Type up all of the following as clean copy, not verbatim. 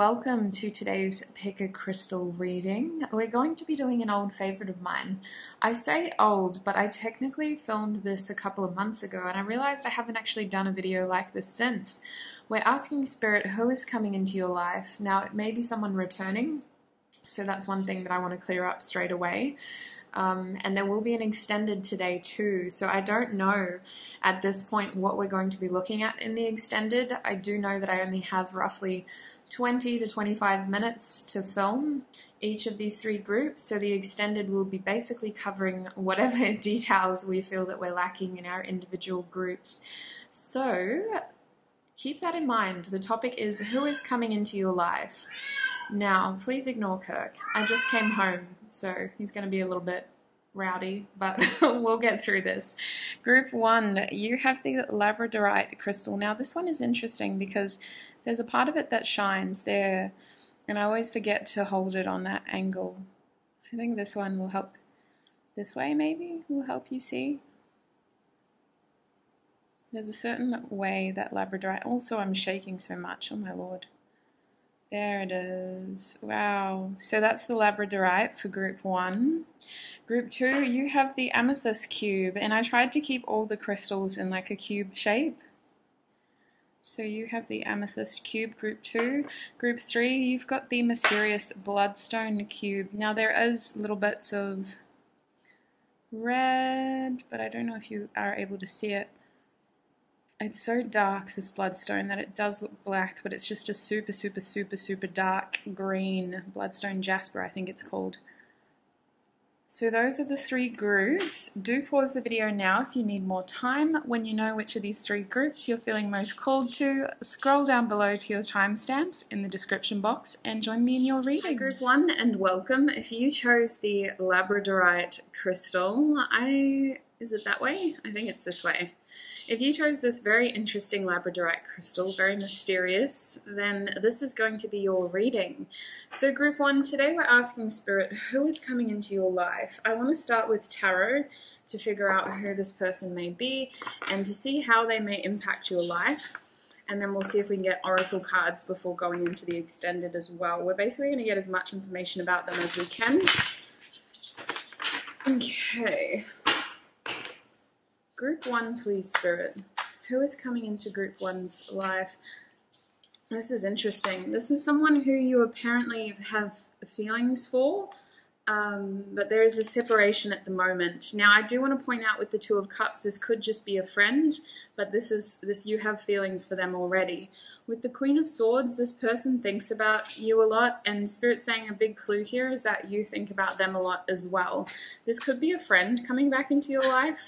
welcome to today's Pick a Crystal reading. We're going to be doing an old favorite of mine. I say old, but I technically filmed this a couple of months ago and I realized I haven't actually done a video like this since. We're asking Spirit who is coming into your life. Now, it may be someone returning, so that's one thing that I want to clear up straight away. And there will be an extended today too, so I don't know at this point what we're going to be looking at in the extended. I do know that I only have roughly 20 to 25 minutes to film each of these three groups, so the extended will be basically covering whatever details we feel that we're lacking in our individual groups. So keep that in mind. The topic is who is coming into your life. Now, please ignore Kirk. I just came home, so he's going to be a little bit rowdy, but we'll get through this. Group 1, you have the Labradorite crystal. Now, this one is interesting because there's a part of it that shines there, and I always forget to hold it on that angle. I think this one will help. This way, maybe, will help you see. There's a certain way that Labradorite... Also, I'm shaking so much. Oh, my Lord. There it is. Wow. So that's the Labradorite for group 1. Group 2, you have the Amethyst cube, and I tried to keep all the crystals in like a cube shape. So you have the Amethyst cube, group 2. Group 3, you've got the mysterious Bloodstone cube. Now there is little bits of red, but I don't know if you are able to see it. It's so dark, this Bloodstone, that it does look black, but it's just a super dark green Bloodstone Jasper, I think it's called. So those are the three groups. Do pause the video now if you need more time. When you know which of these three groups you're feeling most called to, scroll down below to your timestamps in the description box and join me in your reading. Hi, group 1, and welcome. If you chose the Labradorite crystal, is it that way? I think it's this way. If you chose this very interesting Labradorite crystal, very mysterious, then this is going to be your reading. So group 1, today we're asking Spirit, who is coming into your life? I want to start with tarot to figure out who this person may be and to see how they may impact your life. And then we'll see if we can get oracle cards before going into the extended as well. We're basically going to get as much information about them as we can. Okay. Group 1, please, Spirit. Who is coming into Group 1's life? This is interesting. This is someone who you apparently have feelings for, but there is a separation at the moment. Now, I do want to point out with the Two of Cups, this could just be a friend, but you have feelings for them already. With the Queen of Swords, this person thinks about you a lot, and Spirit's saying a big clue here is that you think about them a lot as well. This could be a friend coming back into your life.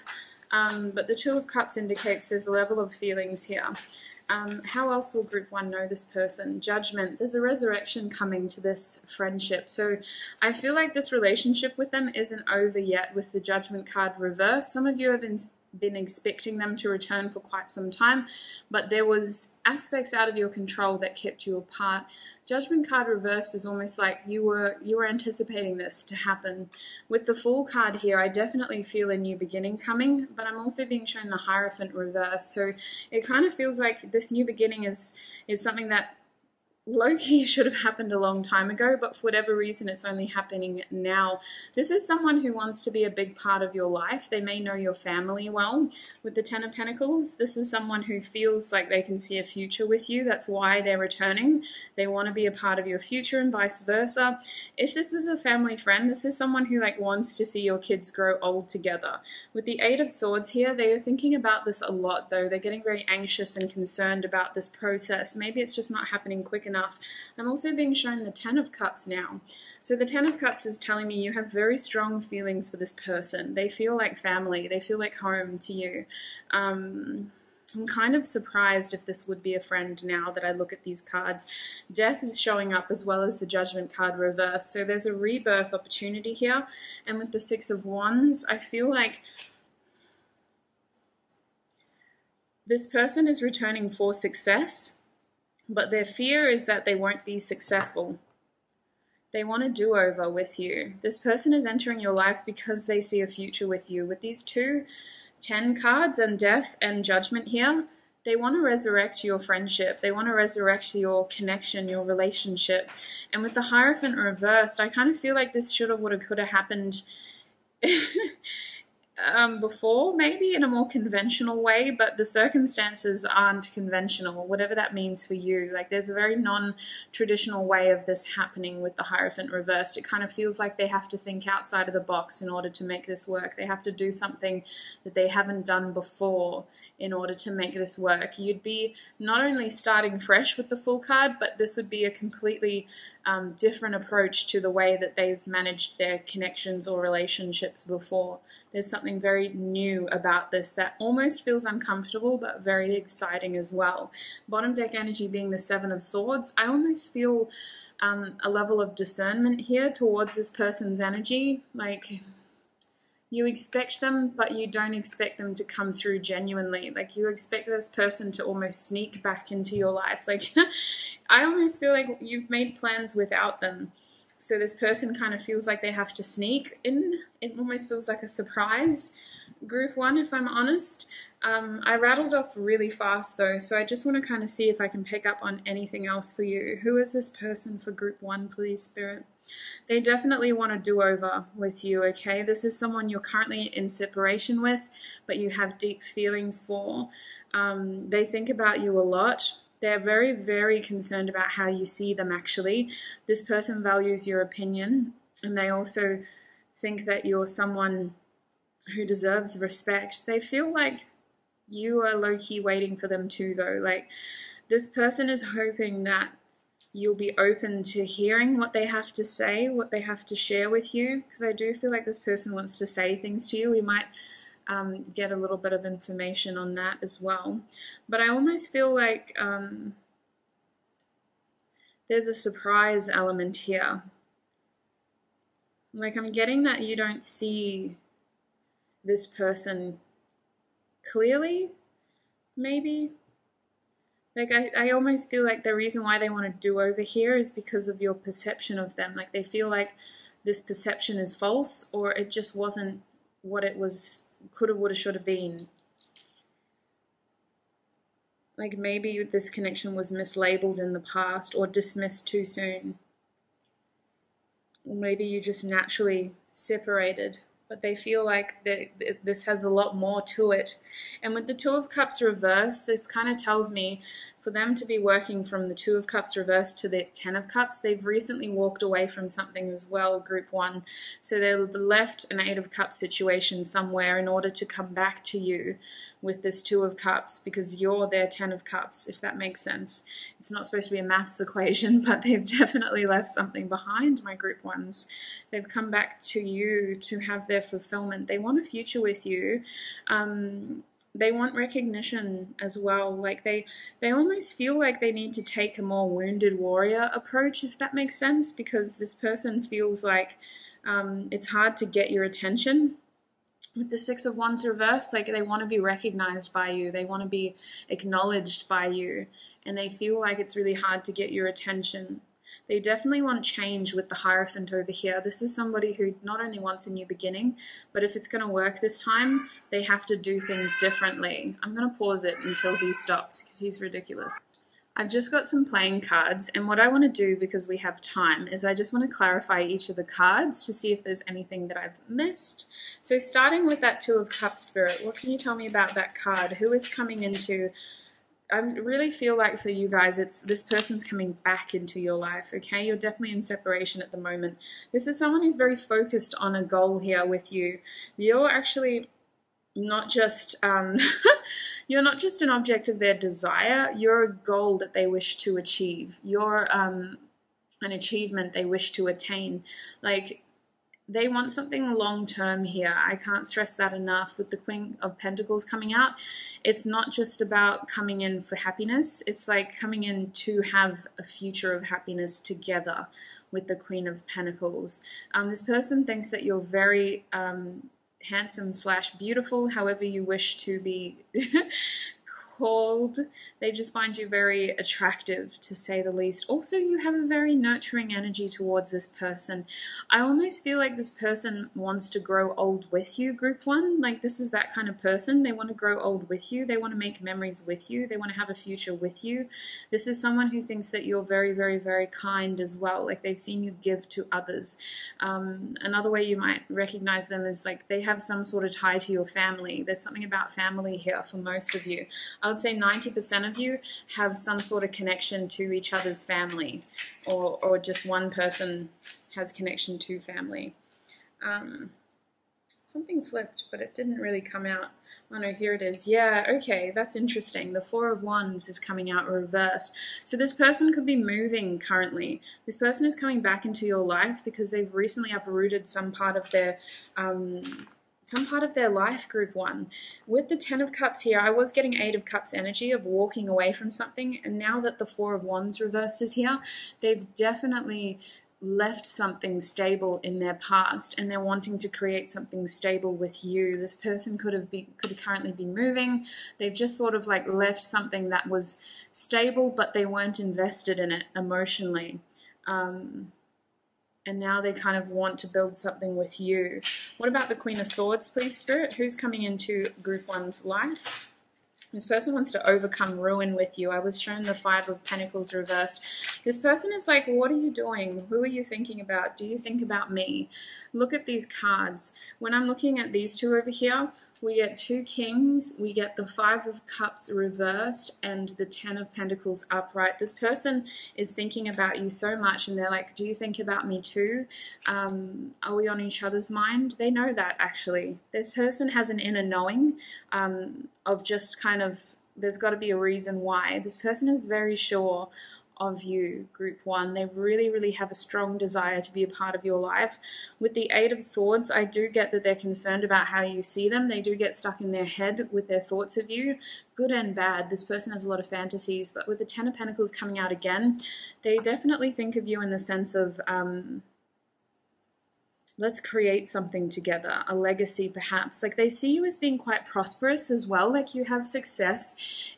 But the Two of Cups indicates there's a level of feelings here. How else will Group 1 know this person? Judgment. There's a resurrection coming to this friendship. So I feel like this relationship with them isn't over yet with the Judgment card reversed. Some of you have been expecting them to return for quite some time, but there was aspects out of your control that kept you apart. Judgment card reversed is almost like you were anticipating this to happen. With the Fool card here, I definitely feel a new beginning coming, but I'm also being shown the Hierophant reverse. So it kind of feels like this new beginning is something that low-key should have happened a long time ago, but for whatever reason it's only happening now. This is someone who wants to be a big part of your life. They may know your family well. With the Ten of Pentacles, this is someone who feels like they can see a future with you. That's why they're returning. They want to be a part of your future and vice versa. If this is a family friend, this is someone who wants to see your kids grow old together. With the Eight of Swords here, they are thinking about this a lot though. They're getting very anxious and concerned about this process. Maybe it's just not happening quick enough. I'm also being shown the Ten of Cups now. So the Ten of Cups is telling me you have very strong feelings for this person. They feel like family. They feel like home to you. I'm kind of surprised if this would be a friend now that I look at these cards. Death is showing up as well as the Judgment card reversed. So there's a rebirth opportunity here. And with the Six of Wands, I feel like this person is returning for success. But their fear is that they won't be successful. They want a do-over with you. This person is entering your life because they see a future with you. With these two 10 cards and Death and Judgment here, they want to resurrect your friendship. They want to resurrect your connection, your relationship. And with the Hierophant reversed, I kind of feel like this shoulda, woulda, coulda happened before, maybe in a more conventional way, but the circumstances aren't conventional, whatever that means for you. Like, there's a very non-traditional way of this happening with the Hierophant reversed. It kind of feels like they have to think outside of the box in order to make this work. They have to do something that they haven't done before in order to make this work. You'd be not only starting fresh with the Fool card, but this would be a completely different approach to the way that they've managed their connections or relationships before. There's something very new about this that almost feels uncomfortable, but very exciting as well. Bottom deck energy being the Seven of Swords, I almost feel a level of discernment here towards this person's energy. Like, you expect them, but you don't expect them to come through genuinely. Like, you expect this person to almost sneak back into your life. Like, I almost feel like you've made plans without them. So this person kind of feels like they have to sneak in. It almost feels like a surprise. Group 1, if I'm honest. I rattled off really fast though, so I just want to kind of see if I can pick up on anything else for you. Who is this person for Group 1, please, Spirit? They definitely want a do-over with you, okay? This is someone you're currently in separation with, but you have deep feelings for. They think about you a lot. They're very, very concerned about how you see them, actually. This person values your opinion, and they also think that you're someone who deserves respect. They feel like you are low-key waiting for them too, though. Like, this person is hoping that you'll be open to hearing what they have to say, what they have to share with you, because I do feel like this person wants to say things to you. We might get a little bit of information on that as well. But I almost feel like there's a surprise element here. Like, I'm getting that you don't see this person clearly, maybe. Like, I almost feel like the reason why they want to do over here is because of your perception of them. Like, they feel like this perception is false, or it just wasn't what it was, could have, would have, should have been. Like, maybe this connection was mislabeled in the past or dismissed too soon. Or maybe you just naturally separated. But they feel like this has a lot more to it. And with the Two of Cups reversed, this kind of tells me for them to be working from the Two of Cups reversed to the Ten of Cups, they've recently walked away from something as well, Group 1. So they left an Eight of Cups situation somewhere in order to come back to you with this Two of Cups, because you're their Ten of Cups, if that makes sense. It's not supposed to be a maths equation, but they've definitely left something behind, my Group 1s. They've come back to you to have their fulfillment. They want a future with you. They want recognition as well. Like, they almost feel like they need to take a more wounded warrior approach, if that makes sense, because this person feels like it's hard to get your attention. With the Six of Wands reversed, like, they want to be recognized by you. They want to be acknowledged by you. And they feel like it's really hard to get your attention. They definitely want change with the Hierophant over here. This is somebody who not only wants a new beginning, but if it's going to work this time, they have to do things differently. I'm going to pause it until he stops, because he's ridiculous. I've just got some playing cards, and what I want to do, because we have time, is I just want to clarify each of the cards to see if there's anything that I've missed. So starting with that Two of Cups, Spirit, what can you tell me about that card? Who is coming into... I really feel like for you guys, it's this person's coming back into your life, okay? You're definitely in separation at the moment. This is someone who's very focused on a goal here with you. You're actually not just you're not just an object of their desire. You're a goal that they wish to achieve. You're an achievement they wish to attain. Like, they want something long-term here. I can't stress that enough. With the Queen of Pentacles coming out, it's not just about coming in for happiness. It's like coming in to have a future of happiness together with the Queen of Pentacles. This person thinks that you're very handsome / beautiful, however you wish to be called. They just find you very attractive, to say the least. Also, you have a very nurturing energy towards this person. I almost feel like this person wants to grow old with you, group one. Like, this is that kind of person. They want to grow old with you. They want to make memories with you. They want to have a future with you. This is someone who thinks that you're very, very, very kind as well. Like, they've seen you give to others. Another way you might recognize them is like they have some sort of tie to your family. There's something about family here for most of you. I would say 90% of you have some sort of connection to each other's family, or just one person has connection to family. Something flipped, but it didn't really come out. Oh no, here it is. Yeah, okay, that's interesting. The Four of Wands is coming out reversed. So this person could be moving currently. This person is coming back into your life because they've recently uprooted some part of their life, group one. With the Ten of Cups here, I was getting Eight of Cups energy of walking away from something, and now that the Four of Wands reversed is here, they've definitely left something stable in their past, and they're wanting to create something stable with you. This person could currently be moving. They've just sort of like left something that was stable, but they weren't invested in it emotionally. And now they kind of want to build something with you. What about the Queen of Swords, please, Spirit? Who's coming into group one's life? This person wants to overcome ruin with you. I was shown the Five of Pentacles reversed. This person is like, what are you doing? Who are you thinking about? Do you think about me? Look at these cards. When I'm looking at these two over here, we get two Kings, we get the Five of Cups reversed, and the Ten of Pentacles upright. This person is thinking about you so much, and they're like, do you think about me too? Are we on each other's mind? They know that, actually. This person has an inner knowing of just kind of, there's got to be a reason why. This person is very sure of you, group one. They really, really have a strong desire to be a part of your life. With the Eight of Swords, I do get that they're concerned about how you see them. They do get stuck in their head with their thoughts of you, good and bad. This person has a lot of fantasies, but with the Ten of Pentacles coming out again, they definitely think of you in the sense of, let's create something together, a legacy perhaps. Like, they see you as being quite prosperous as well, like you have success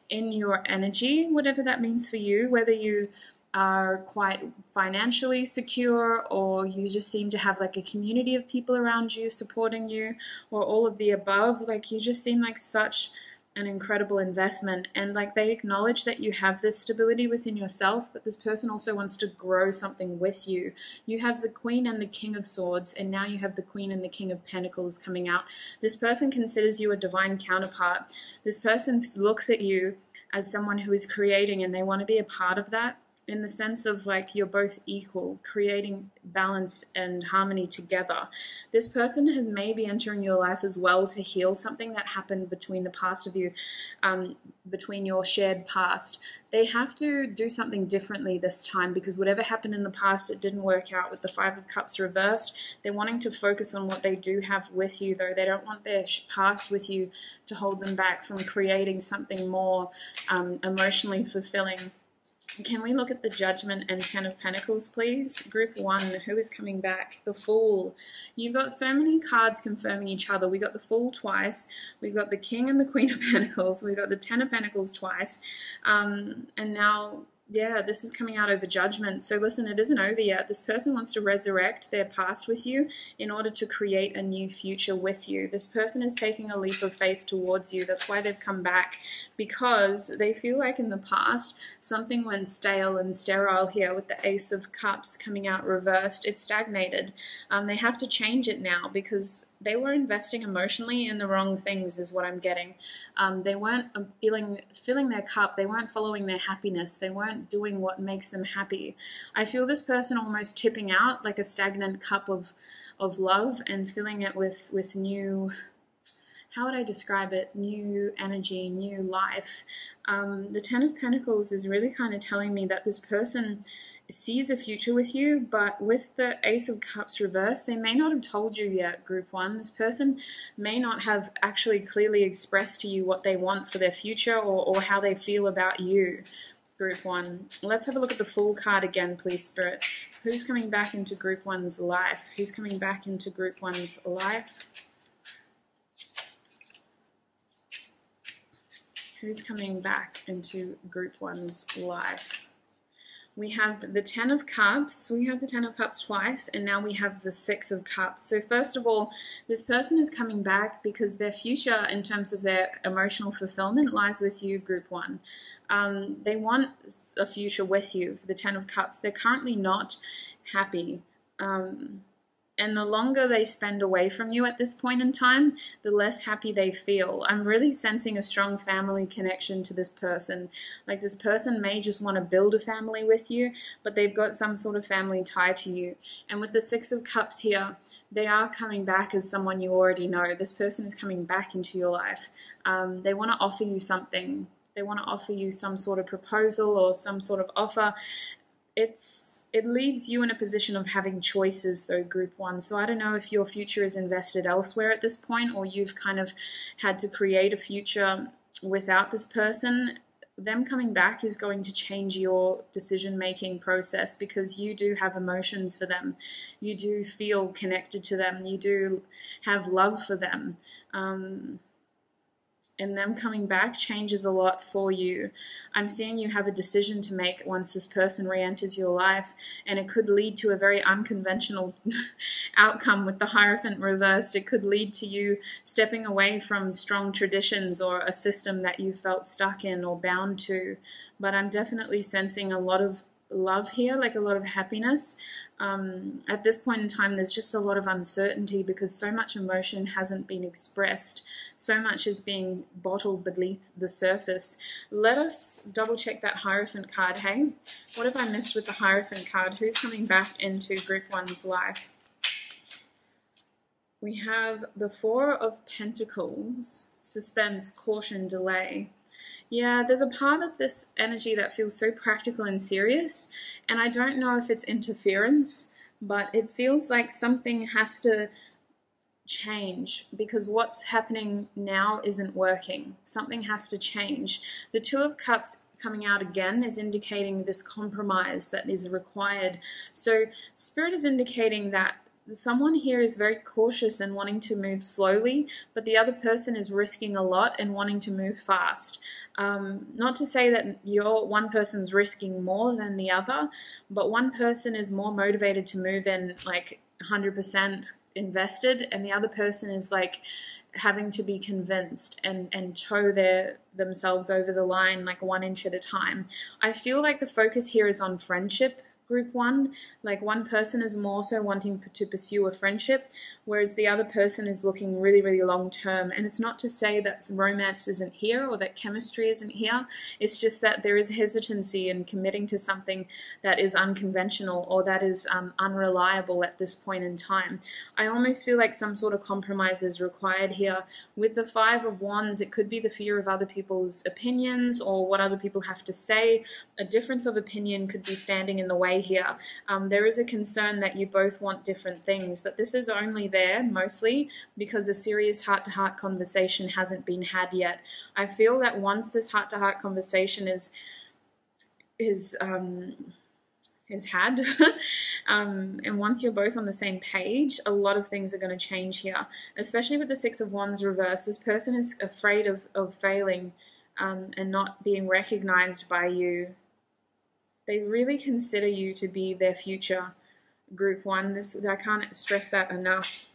in your energy, whatever that means for you, whether you are quite financially secure or you just seem to have like a community of people around you supporting you, or all of the above. Like, you just seem like such an incredible investment, and like they acknowledge that you have this stability within yourself, but this person also wants to grow something with you. You have the Queen and the King of Swords, and now you have the Queen and the King of Pentacles coming out. This person considers you a divine counterpart. This person looks at you as someone who is creating, and they want to be a part of that, in the sense of like you're both equal, creating balance and harmony together. This person has maybe entering your life as well to heal something that happened between the past of you, between your shared past. They have to do something differently this time, because whatever happened in the past, it didn't work out. With the Five of Cups reversed, they're wanting to focus on what they do have with you, though. They don't want their past with you to hold them back from creating something more emotionally fulfilling. Can we look at the Judgment and Ten of Pentacles, please? Group one, who is coming back? The Fool. You've got so many cards confirming each other. We got the Fool twice. We've got the King and the Queen of Pentacles. We've got the Ten of Pentacles twice. And now, yeah, this is coming out over Judgment. So listen, it isn't over yet. This person wants to resurrect their past with you in order to create a new future with you. This person is taking a leap of faith towards you. That's why they've come back, because they feel like in the past something went stale and sterile here with the Ace of Cups coming out reversed. It stagnated. They have to change it now because they were investing emotionally in the wrong things, is what I'm getting. They weren't filling their cup. They weren't following their happiness. They weren't doing what makes them happy. I feel this person almost tipping out like a stagnant cup of love and filling it with new, how would I describe it? New energy, new life. The Ten of Pentacles is really kind of telling me that this person sees a future with you, but with the Ace of Cups reversed, they may not have told you yet, group one. This person may not have actually clearly expressed to you what they want for their future, or how they feel about you, group one. Let's have a look at the Fool card again, please, Spirit. Who's coming back into group one's life? Who's coming back into group one's life? Who's coming back into group one's life? We have the Ten of Cups, we have the Ten of Cups twice, and now we have the Six of Cups. So first of all, this person is coming back because their future in terms of their emotional fulfillment lies with you, group one. They want a future with you, for the Ten of Cups. They're currently not happy. And the longer they spend away from you at this point in time, the less happy they feel. I'm really sensing a strong family connection to this person. Like, this person may just want to build a family with you, but they've got some sort of family tie to you. And with the Six of Cups here, they are coming back as someone you already know. This person is coming back into your life. They want to offer you something. They want to offer you some sort of proposal or some sort of offer. It leaves you in a position of having choices, though, group one. So I don't know if your future is invested elsewhere at this point, or you've kind of had to create a future without this person. Them coming back is going to change your decision-making process, because you do have emotions for them. You do feel connected to them. You do have love for them. And them coming back changes a lot for you. I'm seeing you have a decision to make once this person re-enters your life, and it could lead to a very unconventional outcome with the Hierophant reversed. It could lead to you stepping away from strong traditions or a system that you felt stuck in or bound to. But I'm definitely sensing a lot of love here, like a lot of happiness. At this point in time, there's just a lot of uncertainty because so much emotion hasn't been expressed. So much is being bottled beneath the surface. Let us double check that Hierophant card, hey? What have I missed with the Hierophant card? Who's coming back into group one's life? We have the Four of Pentacles, suspense, caution, delay. Yeah, there's a part of this energy that feels so practical and serious, and I don't know if it's interference, but it feels like something has to change because what's happening now isn't working. Something has to change. The Two of Cups coming out again is indicating this compromise that is required. So Spirit is indicating that someone here is very cautious and wanting to move slowly, but the other person is risking a lot and wanting to move fast. Not to say that one person's risking more than the other, but one person is more motivated to move in like 100% invested, and the other person is like having to be convinced and tow themselves over the line like 1 inch at a time. I feel like the focus here is on friendship, group one. Like, one person is more so wanting to pursue a friendship, whereas the other person is looking really, really long term. And it's not to say that romance isn't here or that chemistry isn't here. It's just that there is hesitancy in committing to something that is unconventional or that is unreliable at this point in time. I almost feel like some sort of compromise is required here. With the Five of Wands, it could be the fear of other people's opinions or what other people have to say. A difference of opinion could be standing in the way here. There is a concern that you both want different things, but this is only there mostly because a serious heart-to-heart conversation hasn't been had yet. I feel that once this heart-to-heart conversation is had and once you're both on the same page, a lot of things are going to change here, especially with the Six of Wands reverse. This person is afraid of failing and not being recognized by you. They really consider you to be their future, group one. I can't stress that enough.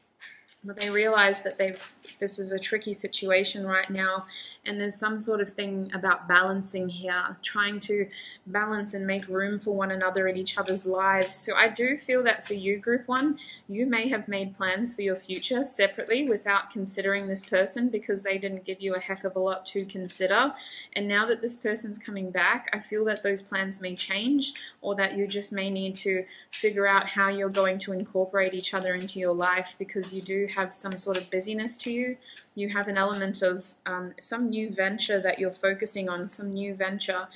But they realize that this is a tricky situation right now, and there's some sort of thing about balancing here, trying to balance and make room for one another in each other's lives. So I do feel that for you, group one, you may have made plans for your future separately without considering this person because they didn't give you a heck of a lot to consider. And now that this person's coming back, I feel that those plans may change, or that you just may need to figure out how you're going to incorporate each other into your life, because you do have some sort of busyness to you. You have an element of some new venture that you're focusing on, some new venture,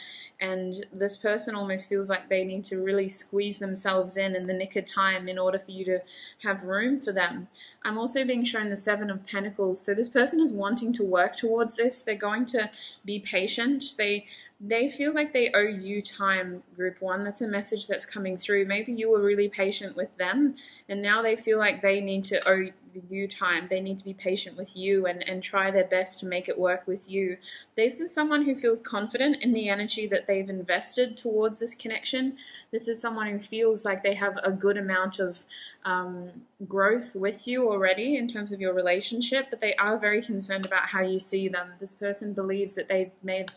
and this person almost feels like they need to really squeeze themselves in the nick of time in order for you to have room for them. I'm also being shown the Seven of Pentacles, so this person is wanting to work towards this. They're going to be patient. They They feel like they owe you time, group one. That's a message that's coming through. Maybe you were really patient with them, and now they feel like they need to owe you time. They need to be patient with you and try their best to make it work with you. This is someone who feels confident in the energy that they've invested towards this connection. This is someone who feels like they have a good amount of growth with you already in terms of your relationship, but they are very concerned about how you see them. This person believes that they may have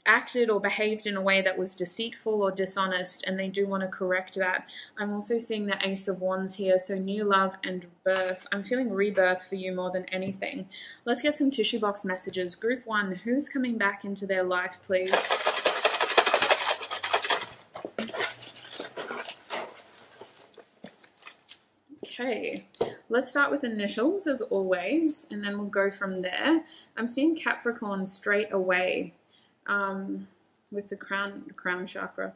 acted or behaved in a way that was deceitful or dishonest, and they do want to correct that. I'm also seeing the Ace of Wands here, so new love and birth. I'm feeling rebirth for you more than anything. Let's get some tissue box messages. Group one, who's coming back into their life, please? Okay, let's start with initials as always, and then we'll go from there. I'm seeing Capricorn straight away. With the crown chakra.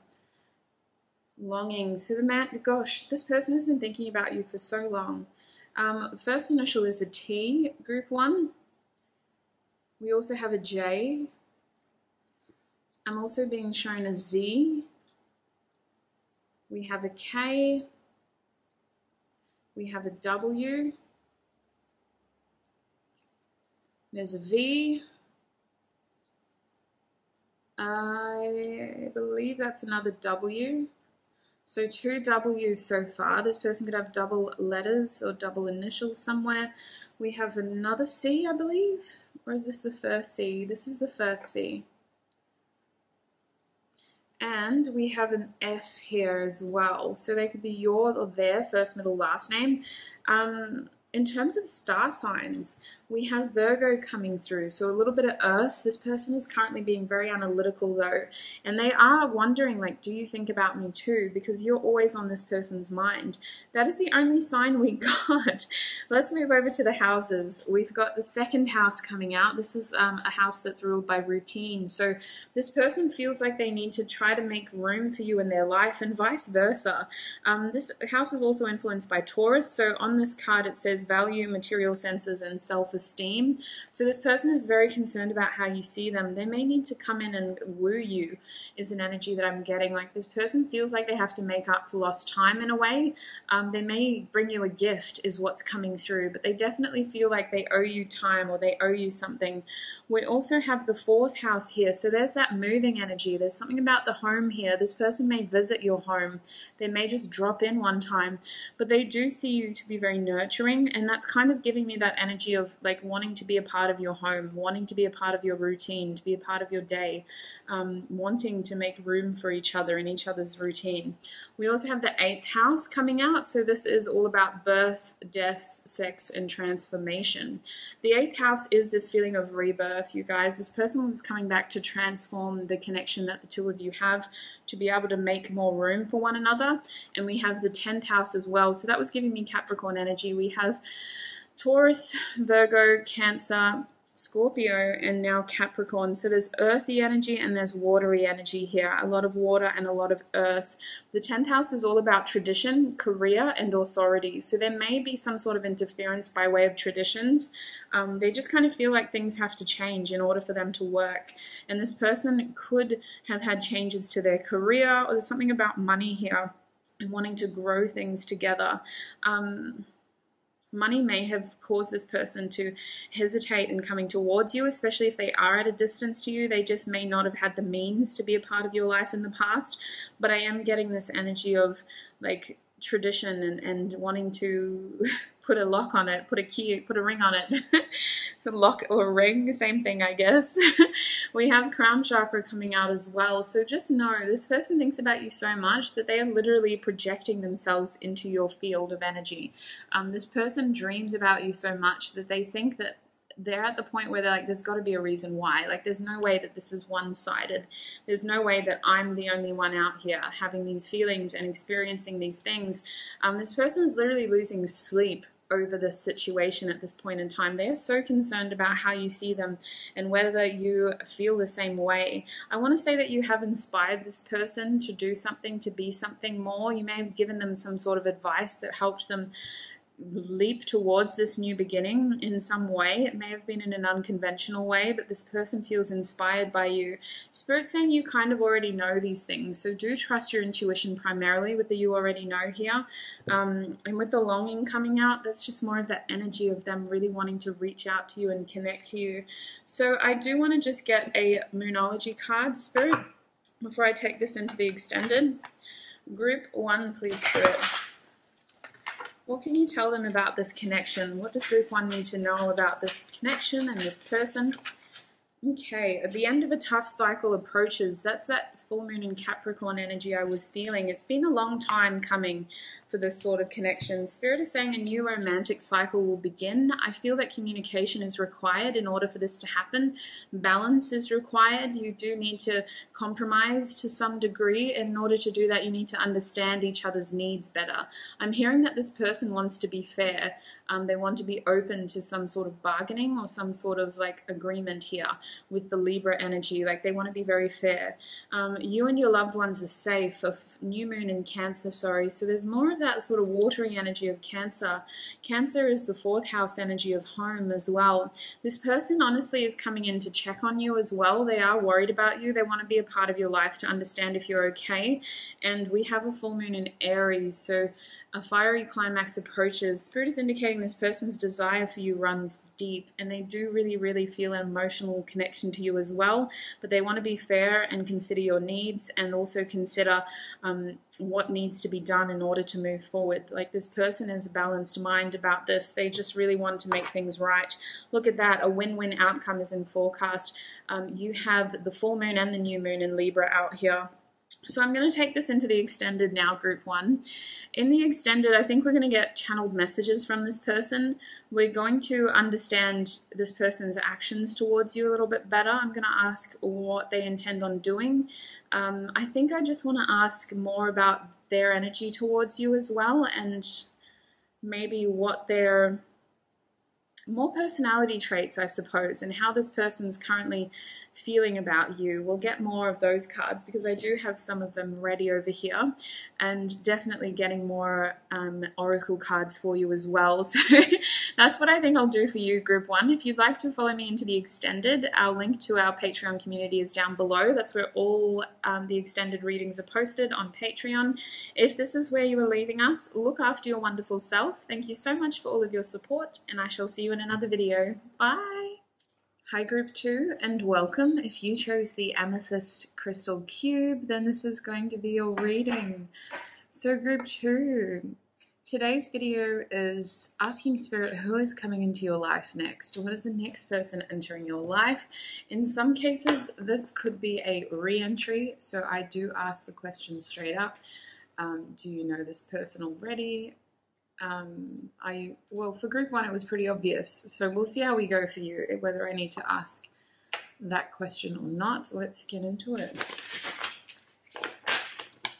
Longing. So the man, gosh, this person has been thinking about you for so long. First initial is a T, group one. We also have a J. I'm also being shown a Z. We have a K. We have a W. There's a V. I believe that's another W. So 2 W's so far. This person could have double letters or double initials somewhere. We have another C, I believe. Or is this the first C? This is the first C. And we have an F here as well. So they could be yours or their first, middle, last name. In terms of star signs, we have Virgo coming through, so a little bit of earth. This person is currently being very analytical though, and they are wondering, like, do you think about me too? Because you're always on this person's mind. That is the only sign we got. Let's move over to the houses. We've got the second house coming out. This is a house that's ruled by routine, so this person feels like they need to try to make room for you in their life, and vice versa. This house is also influenced by Taurus, so on this card it says value, material senses, and self-esteem. So this person is very concerned about how you see them. They may need to come in and woo you, is an energy that I'm getting. Like, this person feels like they have to make up for lost time in a way. They may bring you a gift is what's coming through, but they definitely feel like they owe you time or they owe you something. We also have the fourth house here. So there's that moving energy. There's something about the home here. This person may visit your home. They may just drop in one time, but they do see you to be very nurturing. And that's kind of giving me that energy of like wanting to be a part of your home, wanting to be a part of your routine, to be a part of your day, wanting to make room for each other in each other's routine. We also have the 8th house coming out. So this is all about birth, death, sex, and transformation. The 8th house is this feeling of rebirth, you guys. This person is coming back to transform the connection that the two of you have, to be able to make more room for one another. And we have the 10th house as well. So that was giving me Capricorn energy. We have Taurus, Virgo, Cancer, Scorpio, and now Capricorn. So there's earthy energy and there's watery energy here. A lot of water and a lot of earth. The 10th house is all about tradition, career, and authority. So there may be some sort of interference by way of traditions. They just kind of feel like things have to change in order for them to work. And this person could have had changes to their career, or there's something about money here and wanting to grow things together. Money may have caused this person to hesitate in coming towards you, especially if they are at a distance to you. They just may not have had the means to be a part of your life in the past. But I am getting this energy of like tradition and wanting to put a lock on it, put a key, put a ring on it. It's a lock or a ring, same thing, I guess. We have crown chakra coming out as well. So just know this person thinks about you so much that they are literally projecting themselves into your field of energy. This person dreams about you so much that they think that they're at the point where they're like, there's got to be a reason why. Like, there's no way that this is one-sided. There's no way that I'm the only one out here having these feelings and experiencing these things. This person is literally losing sleep over this situation at this point in time. They are so concerned about how you see them and whether you feel the same way. I want to say that you have inspired this person to do something, to be something more. You may have given them some sort of advice that helped them leap towards this new beginning in some way. It may have been in an unconventional way, but this person feels inspired by you. Spirit's saying you kind of already know these things, so do trust your intuition primarily with the you already know here. And with the longing coming out, that's just more of that energy of them really wanting to reach out to you and connect to you. So I do want to just get a Moonology card, Spirit, before I take this into the extended. Group 1, please, Spirit. What can you tell them about this connection? What does group 1 need to know about this connection and this person? Okay, at the end of a tough cycle approaches. That's that full moon in Capricorn energy I was feeling. It's been a long time coming for this sort of connection. Spirit is saying a new romantic cycle will begin. I feel that communication is required in order for this to happen. Balance is required. You do need to compromise to some degree. In order to do that, you need to understand each other's needs better. I'm hearing that this person wants to be fair. They want to be open to some sort of bargaining or some sort of like agreement here with the Libra energy. Like they want to be very fair. You and your loved ones are safe. Of new moon in Cancer, sorry. So there's more of that sort of watery energy of Cancer. Cancer is the 4th house energy of home as well. This person honestly is coming in to check on you as well. They are worried about you. They want to be a part of your life to understand if you're okay. And we have a full moon in Aries. So a fiery climax approaches. Spirit is indicating this person's desire for you runs deep, and they do really, really feel an emotional connection to you as well, but they want to be fair and consider your needs and also consider what needs to be done in order to move forward. Like this person has a balanced mind about this. They just really want to make things right. Look at that. A win-win outcome is in forecast. You have the full moon and the new moon in Libra out here. So I'm going to take this into the extended now, group 1. In the extended, I think we're going to get channeled messages from this person. We're going to understand this person's actions towards you a little bit better. I'm going to ask what they intend on doing. I think I just want to ask more about their energy towards you as well, and maybe what their more personality traits, I suppose, and how this person's currently feeling about you. We'll get more of those cards because I do have some of them ready over here, and definitely getting more oracle cards for you as well. So that's what I think I'll do for you, group 1. If you'd like to follow me into the extended, our link to our Patreon community is down below. That's where all the extended readings are posted on Patreon. If this is where you are leaving us, look after your wonderful self. Thank you so much for all of your support, and I shall see you in another video. Bye! Hi group 2 and welcome. If you chose the Amethyst crystal cube, then this is going to be your reading. So group 2, today's video is asking Spirit who is coming into your life next. What is the next person entering your life? In some cases, this could be a re-entry, so I do ask the question straight up. Do you know this person already? Well, for group 1, it was pretty obvious. So we'll see how we go for you, whether I need to ask that question or not. Let's get into it.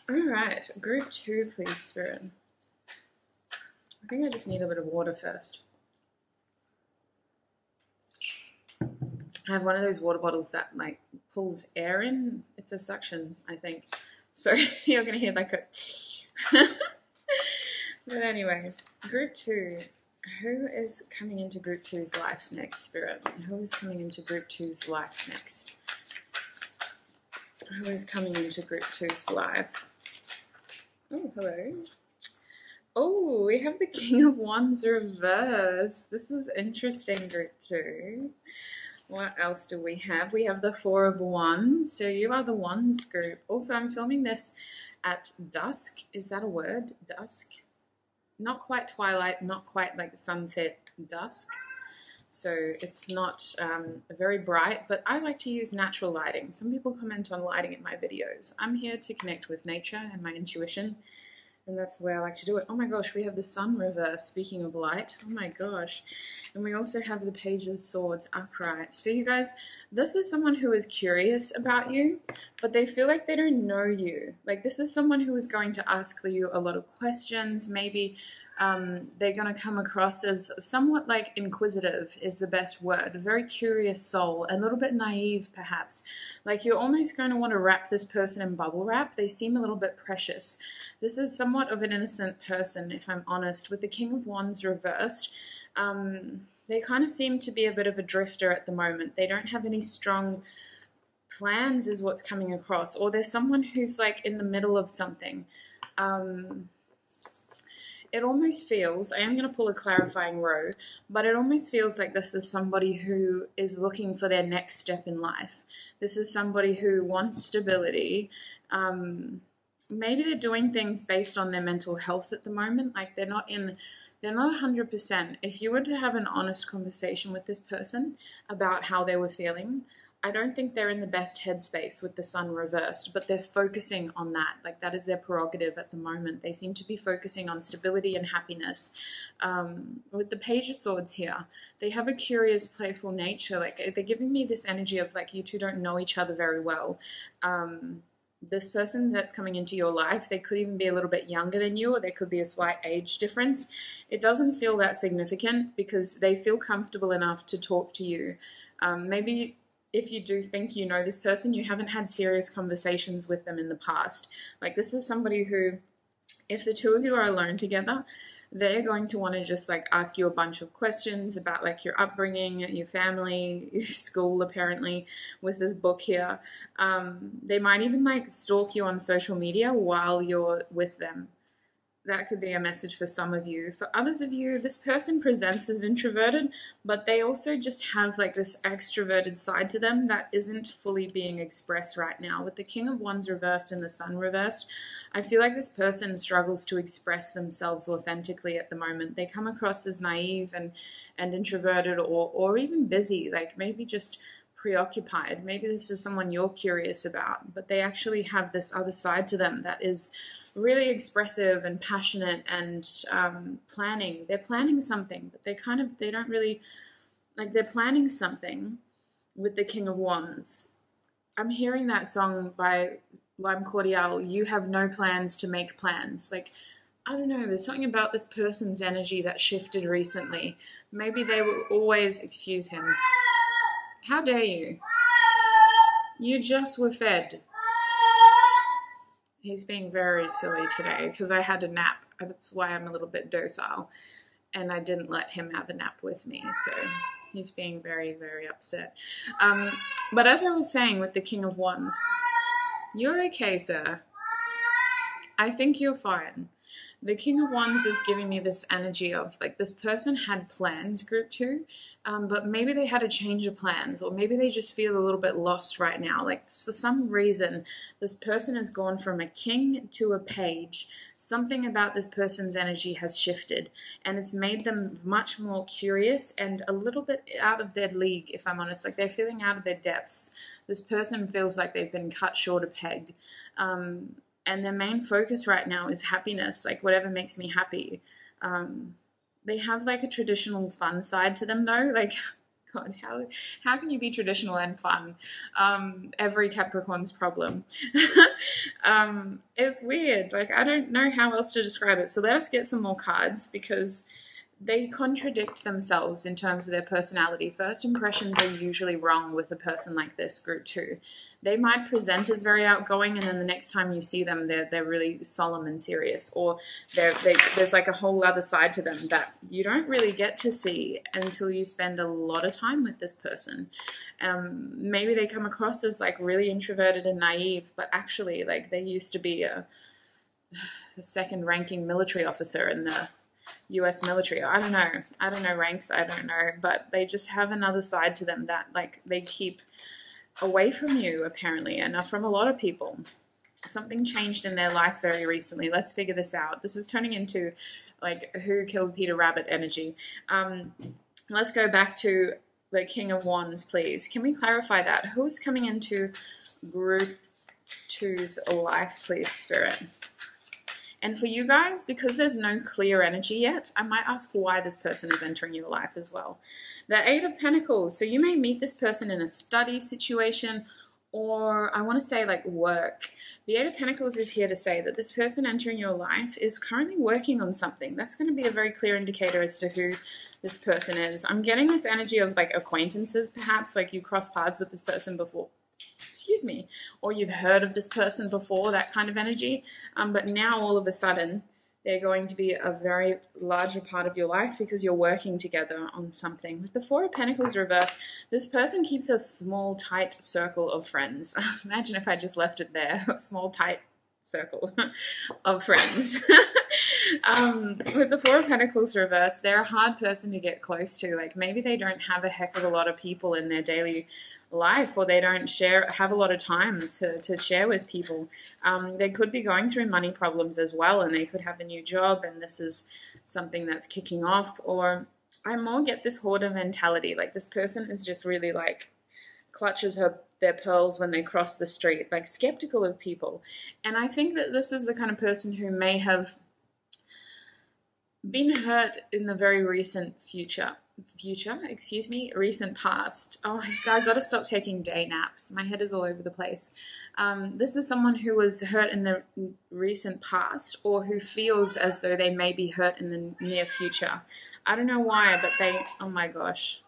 All right, group 2, please, Spirit. I think I just need a bit of water first. I have one of those water bottles that like pulls air in. It's a suction, I think. So you're going to hear like a... But anyway, group 2, who is coming into group 2's life next, Spirit? Who is coming into group 2's life next? Who is coming into group 2's life? Oh, hello. Oh, we have the King of Wands reversed. This is interesting, group 2. What else do we have? We have the 4 of Wands. So you are the Wands group. Also, I'm filming this at dusk. Is that a word? Dusk? Not quite twilight, not quite like sunset dusk. So it's not very bright, but I like to use natural lighting. Some people comment on lighting in my videos. I'm here to connect with nature and my intuition, and that's the way I like to do it. Oh my gosh, we have the Sun reverse, speaking of light. Oh my gosh. And we also have the Page of Swords upright. So you guys, this is someone who is curious about you, but they feel like they don't know you. Like this is someone who is going to ask you a lot of questions, maybe They're going to come across as somewhat like inquisitive is the best word, a very curious soul, a little bit naive perhaps. Like you're almost going to want to wrap this person in bubble wrap. They seem a little bit precious. This is somewhat of an innocent person, if I'm honest. With the King of Wands reversed, they kind of seem to be a bit of a drifter at the moment. They don't have any strong plans is what's coming across, or there's someone who's like in the middle of something. It almost feels, I am going to pull a clarifying row, but it almost feels like this is somebody who is looking for their next step in life. This is somebody who wants stability. Maybe they're doing things based on their mental health at the moment. Like they're not 100%. If you were to have an honest conversation with this person about how they were feeling, I don't think they're in the best headspace with the sun reversed, but they're focusing on that. Like that is their prerogative at the moment. They seem to be focusing on stability and happiness. With the Page of Swords here, they have a curious, playful nature. Like they're giving me this energy of like you two don't know each other very well. This person that's coming into your life, they could even be a little bit younger than you, or there could be a slight age difference. It doesn't feel that significant because they feel comfortable enough to talk to you. Maybe if you do think you know this person, you haven't had serious conversations with them in the past. Like this is somebody who, if the two of you are alone together, they're going to want to just like ask you a bunch of questions about like your upbringing, your family, your school, apparently, with this book here. They might even like stalk you on social media while you're with them. That could be a message for some of you. For others of you, this person presents as introverted, but they also just have like this extroverted side to them that isn't fully being expressed right now. With the King of Wands reversed and the Sun reversed, I feel like this person struggles to express themselves authentically at the moment. They come across as naive and introverted or even busy, like maybe just preoccupied. Maybe this is someone you're curious about, but they actually have this other side to them that is really expressive and passionate and planning. They're planning something, but they don't really, like they're planning something with the King of Wands. I'm hearing that song by Lime Cordial, You Have No Plans to Make Plans. Like, I don't know, there's something about this person's energy that shifted recently. Maybe they were always, excuse him. How dare you? You just were fed. He's being very silly today because I had a nap. That's why I'm a little bit docile. And I didn't let him have a nap with me. So he's being very, very upset. But as I was saying with the King of Wands, you're okay, sir. I think you're fine. The King of Wands is giving me this energy of like this person had plans, group 2, but maybe they had a change of plans, or maybe they just feel a little bit lost right now. Like for some reason, this person has gone from a king to a page. Something about this person's energy has shifted, and it's made them much more curious and a little bit out of their league, if I'm honest. Like they're feeling out of their depths. This person feels like they've been cut short a peg. And their main focus right now is happiness, like whatever makes me happy. They have like a traditional fun side to them though. Like, God, how can you be traditional and fun? Every Capricorn's problem. It's weird. Like, I don't know how else to describe it. So let us get some more cards because they contradict themselves in terms of their personality. First impressions are usually wrong with a person like this, group 2. They might present as very outgoing, and then the next time you see them, they're really solemn and serious, or there's like a whole other side to them that you don't really get to see until you spend a lot of time with this person. Maybe they come across as like really introverted and naive, but actually like they used to be a second-ranking military officer in the US military. I don't know ranks, I don't know, but they just have another side to them that like they keep away from you apparently, and from a lot of people. Something changed in their life very recently. Let's figure this out. This is turning into like Who Killed Peter Rabbit energy. Let's go back to the King of Wands, please. Can we clarify that? Who is coming into group 2's life, please, Spirit? And for you guys, because there's no clear energy yet, I might ask why this person is entering your life as well. The 8 of Pentacles. So you may meet this person in a study situation, or I want to say like work. The Eight of Pentacles is here to say that this person entering your life is currently working on something. That's going to be a very clear indicator as to who this person is. I'm getting this energy of like acquaintances, perhaps, like you cross paths with this person before. Excuse me. Or you've heard of this person before, that kind of energy. But now all of a sudden, they're going to be a very larger part of your life because you're working together on something. With the Four of Pentacles reversed, this person keeps a small, tight circle of friends. Imagine if I just left it there, a small, tight circle of friends. With the Four of Pentacles reversed, they're a hard person to get close to. Like maybe they don't have a heck of a lot of people in their daily life, or they don't have a lot of time to share with people. They could be going through money problems as well, and they could have a new job, and this is something that's kicking off. Or I more get this hoarder mentality, like this person is just really like clutches their pearls when they cross the street, like skeptical of people. And I think that this is the kind of person who may have been hurt in the very recent recent past. Oh, I gotta stop taking day naps. My head is all over the place. This is someone who was hurt in the recent past, or who feels as though they may be hurt in the near future. I don't know why, but oh my gosh.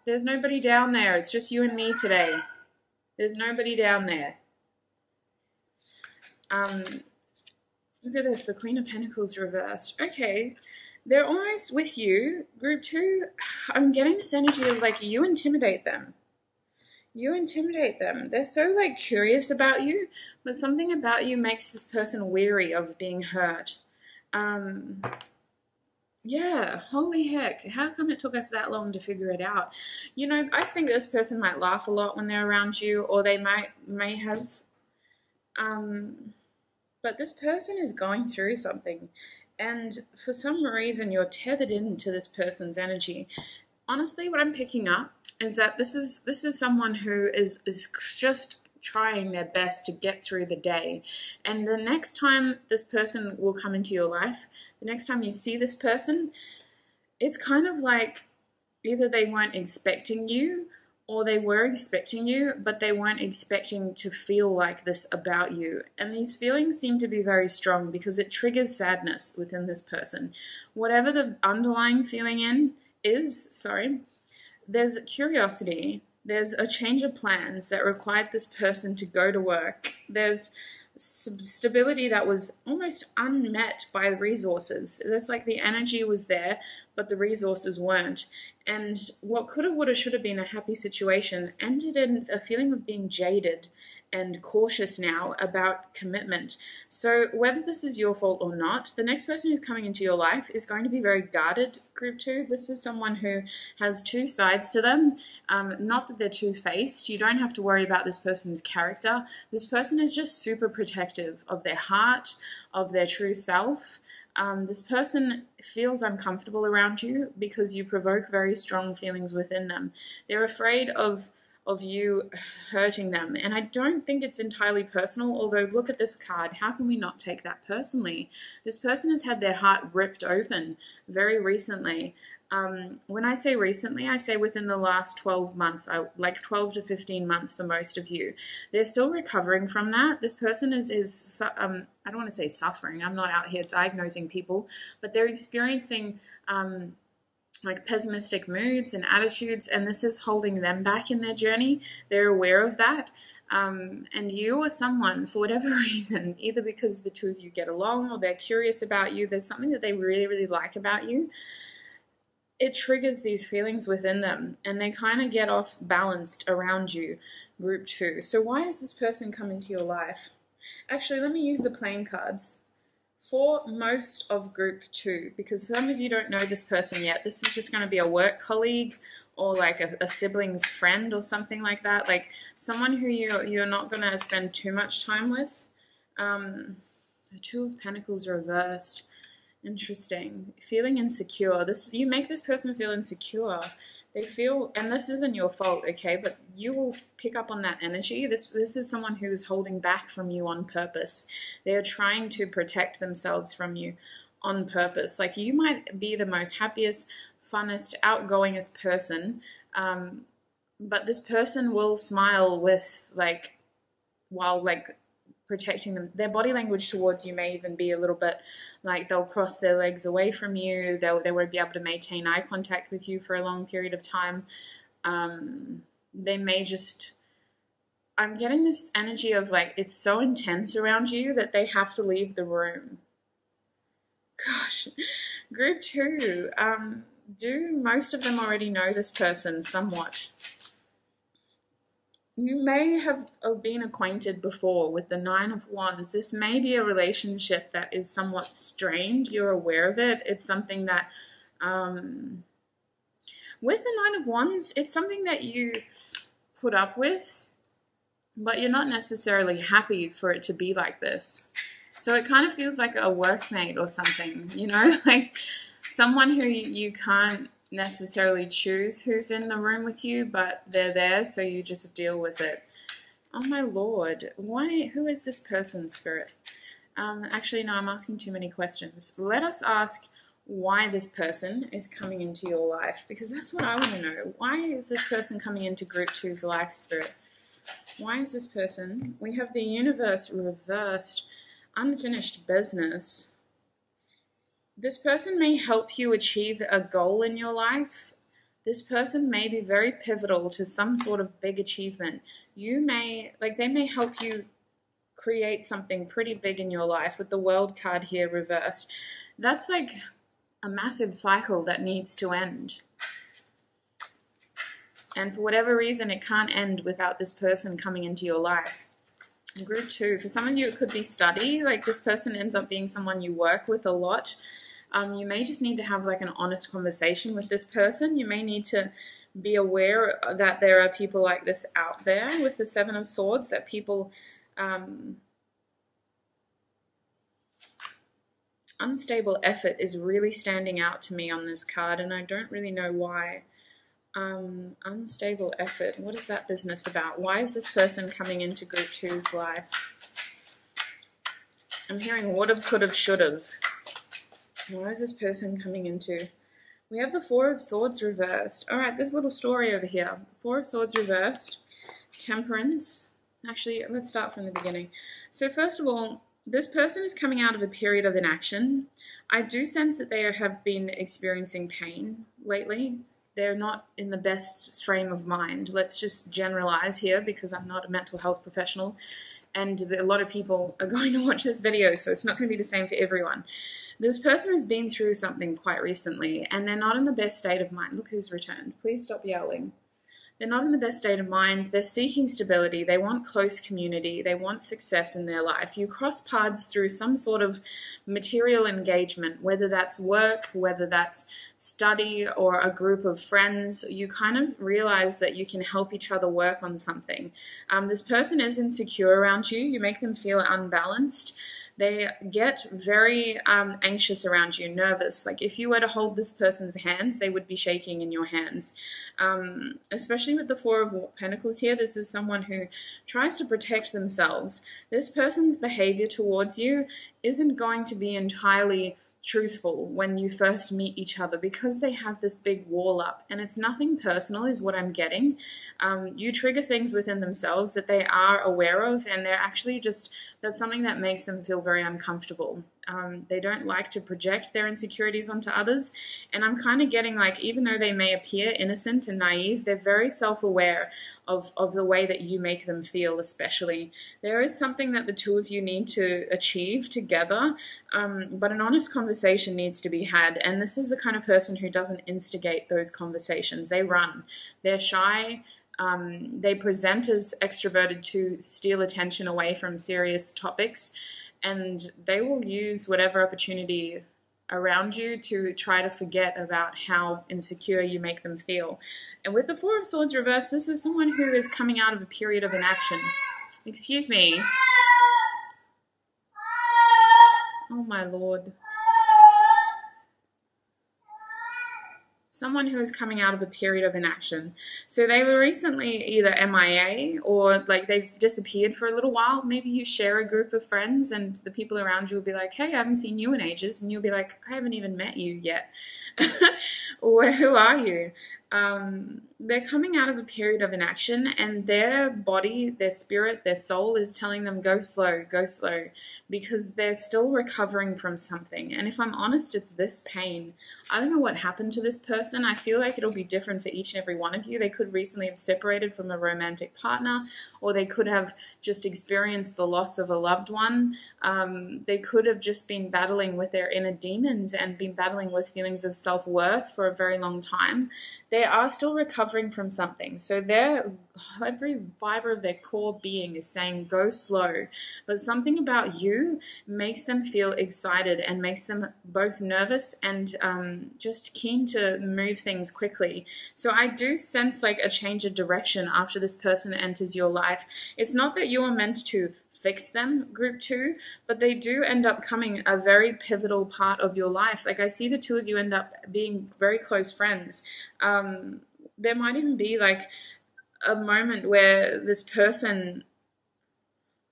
There's nobody down there. It's just you and me today. There's nobody down there. Look at this, the Queen of Pentacles reversed. Okay, they're almost with you. Group 2, I'm getting this energy of like you intimidate them. You intimidate them. They're so like curious about you, but something about you makes this person weary of being hurt. Yeah, holy heck. How come it took us that long to figure it out? You know, I think this person might laugh a lot when they're around you, or they may have... But this person is going through something, and for some reason you're tethered into this person's energy. Honestly, what I'm picking up is that this is someone who is just trying their best to get through the day. And the next time this person will come into your life, the next time you see this person, it's kind of like either they weren't expecting you, or they were expecting you, but they weren't expecting to feel like this about you. And these feelings seem to be very strong because it triggers sadness within this person. Whatever the underlying feeling is, there's curiosity. There's a change of plans that required this person to go to work. There's stability that was almost unmet by the resources. There's like the energy was there, but the resources weren't. And what could have, would have, should have been a happy situation ended in a feeling of being jaded and cautious now about commitment. So whether this is your fault or not, the next person who's coming into your life is going to be very guarded, Group 2. This is someone who has two sides to them. Not that they're two-faced. You don't have to worry about this person's character. This person is just super protective of their heart, of their true self. This person feels uncomfortable around you because you provoke very strong feelings within them. They're afraid of you hurting them. And I don't think it's entirely personal, although look at this card. How can we not take that personally? This person has had their heart ripped open very recently. When I say recently, I say within the last 12 months, like 12 to 15 months for most of you. They're still recovering from that. This person is I don't want to say suffering. I'm not out here diagnosing people, but they're experiencing like pessimistic moods and attitudes, and this is holding them back in their journey. They're aware of that. And you or someone, for whatever reason, either because the two of you get along or they're curious about you, there's something that they really, really like about you, it triggers these feelings within them, and they kind of get off balanced around you, Group 2. So why does this person come into your life? Actually, let me use the playing cards for most of Group 2, because some of you don't know this person yet. This is just going to be a work colleague or like a sibling's friend or something like that, like someone who you're not going to spend too much time with. The Two of Pentacles reversed. Interesting. Feeling insecure. You make this person feel insecure. They feel, and this isn't your fault, okay, but you will pick up on that energy. This is someone who's holding back from you on purpose. They are trying to protect themselves from you on purpose. Like, you might be the most happiest, funnest, outgoingest person, but this person will smile with, like, while, like, protecting them. Their body language towards you may even be a little bit like they'll cross their legs away from you. They won't be able to maintain eye contact with you for a long period of time. They may just, I'm getting this energy of, like, it's so intense around you that they have to leave the room. Gosh. Group 2, do most of them already know this person somewhat? You may have been acquainted before with the 9 of Wands. This may be a relationship that is somewhat strained. You're aware of it. It's something that, with the 9 of Wands, it's something that you put up with, but you're not necessarily happy for it to be like this. So it kind of feels like a workmate or something, you know, like someone who you can't necessarily choose who's in the room with you, but they're there, so you just deal with it. Oh my lord, why? Who is this person, Spirit? Actually, no, I'm asking too many questions. Let us ask why this person is coming into your life, because that's what I want to know. Why is this person coming into Group 2's life, Spirit? Why is this person? We have the universe reversed, unfinished business. This person may help you achieve a goal in your life. This person may be very pivotal to some sort of big achievement. You may, like, they may help you create something pretty big in your life with the World card here reversed. That's like a massive cycle that needs to end. And for whatever reason, it can't end without this person coming into your life. Group 2, for some of you, it could be study. Like, this person ends up being someone you work with a lot. You may just need to have, like, an honest conversation with this person. You may need to be aware that there are people like this out there with the 7 of Swords, that people, unstable effort is really standing out to me on this card, and I don't really know why. Unstable effort, what is that business about? Why is this person coming into Group 2's life? I'm hearing would've, could've, should've. Why is this person coming into? We have the 4 of Swords reversed. All right, there's a little story over here. The 4 of Swords reversed. Temperance. Actually, let's start from the beginning. So first of all, this person is coming out of a period of inaction. I do sense that they have been experiencing pain lately. They're not in the best frame of mind. Let's just generalize here because I'm not a mental health professional, and a lot of people are going to watch this video, so it's not going to be the same for everyone. This person has been through something quite recently, and they're not in the best state of mind. Look who's returned. Please stop yowling. They're not in the best state of mind. They're seeking stability. They want close community. They want success in their life. You cross paths through some sort of material engagement, whether that's work, whether that's study, or a group of friends. You kind of realize that you can help each other work on something. This person is insecure around you. You make them feel unbalanced. They get very anxious around you, nervous. Like, if you were to hold this person's hands, they would be shaking in your hands. Especially with the 4 of Pentacles here, this is someone who tries to protect themselves. This person's behavior towards you isn't going to be entirely truthful when you first meet each other, because they have this big wall up, and it's nothing personal is what I'm getting. You trigger things within themselves that they are aware of, and they're actually just, that's something that makes them feel very uncomfortable. They don't like to project their insecurities onto others, and I'm kind of getting, like, even though they may appear innocent and naive, they're very self-aware of the way that you make them feel. Especially, there is something that the two of you need to achieve together, but an honest conversation needs to be had, and this is the kind of person who doesn't instigate those conversations. They run. They're shy. They present as extroverted to steal attention away from serious topics, and they will use whatever opportunity around you to try to forget about how insecure you make them feel. And with the 4 of Swords reversed, this is someone who is coming out of a period of inaction. Excuse me. Oh my lord. Someone who is coming out of a period of inaction. So they were recently either MIA, or like they've disappeared for a little while. Maybe you share a group of friends and the people around you will be like, hey, I haven't seen you in ages. And you'll be like, I haven't even met you yet. Or who are you? They're coming out of a period of inaction, and their body, their spirit, their soul is telling them go slow, because they're still recovering from something. And if I'm honest, it's this pain. I don't know what happened to this person. I feel like it'll be different for each and every one of you. They could recently have separated from a romantic partner, or they could have just experienced the loss of a loved one. They could have just been battling with their inner demons and been battling with feelings of self-worth for a very long time. They are still recovering from something. So every fiber of their core being is saying go slow. But something about you makes them feel excited and makes them both nervous and just keen to move things quickly. So I do sense like a change of direction after this person enters your life. It's not that you are meant to fix them, group 2, but they do end up coming a very pivotal part of your life. Like I see the two of you end up being very close friends. There might even be like a moment where this person,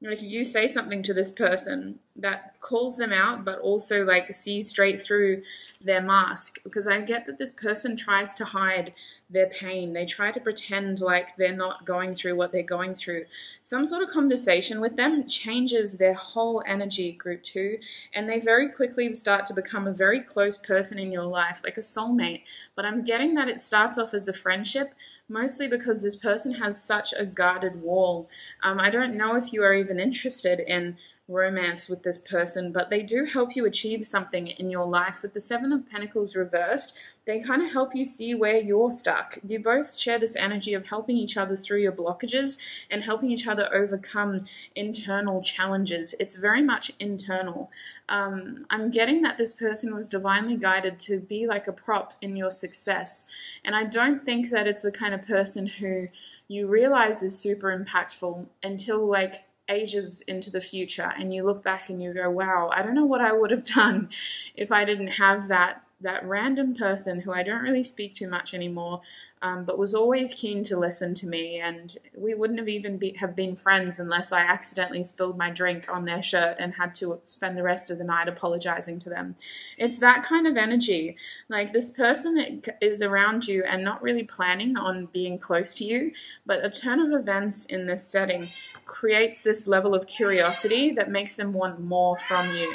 like you say something to this person that calls them out, but also like sees straight through their mask, because I get that this person tries to hide their pain. They try to pretend like they're not going through what they're going through. Some sort of conversation with them changes their whole energy, group 2, and they very quickly start to become a very close person in your life, like a soulmate. But I'm getting that it starts off as a friendship, mostly because this person has such a guarded wall. I don't know if you are even interested in romance with this person, but they do help you achieve something in your life. With the 7 of Pentacles reversed, they kind of help you see where you're stuck. You both share this energy of helping each other through your blockages and helping each other overcome internal challenges. It's very much internal. I'm getting that this person was divinely guided to be like a prop in your success. And I don't think that it's the kind of person who you realize is super impactful until like ages into the future, and you look back and you go, wow, I don't know what I would have done if I didn't have that random person who I don't really speak to much anymore, but was always keen to listen to me, and we wouldn't have even have been friends unless I accidentally spilled my drink on their shirt and had to spend the rest of the night apologizing to them. It's that kind of energy. Like this person is around you and not really planning on being close to you, but a turn of events in this setting creates this level of curiosity that makes them want more from you.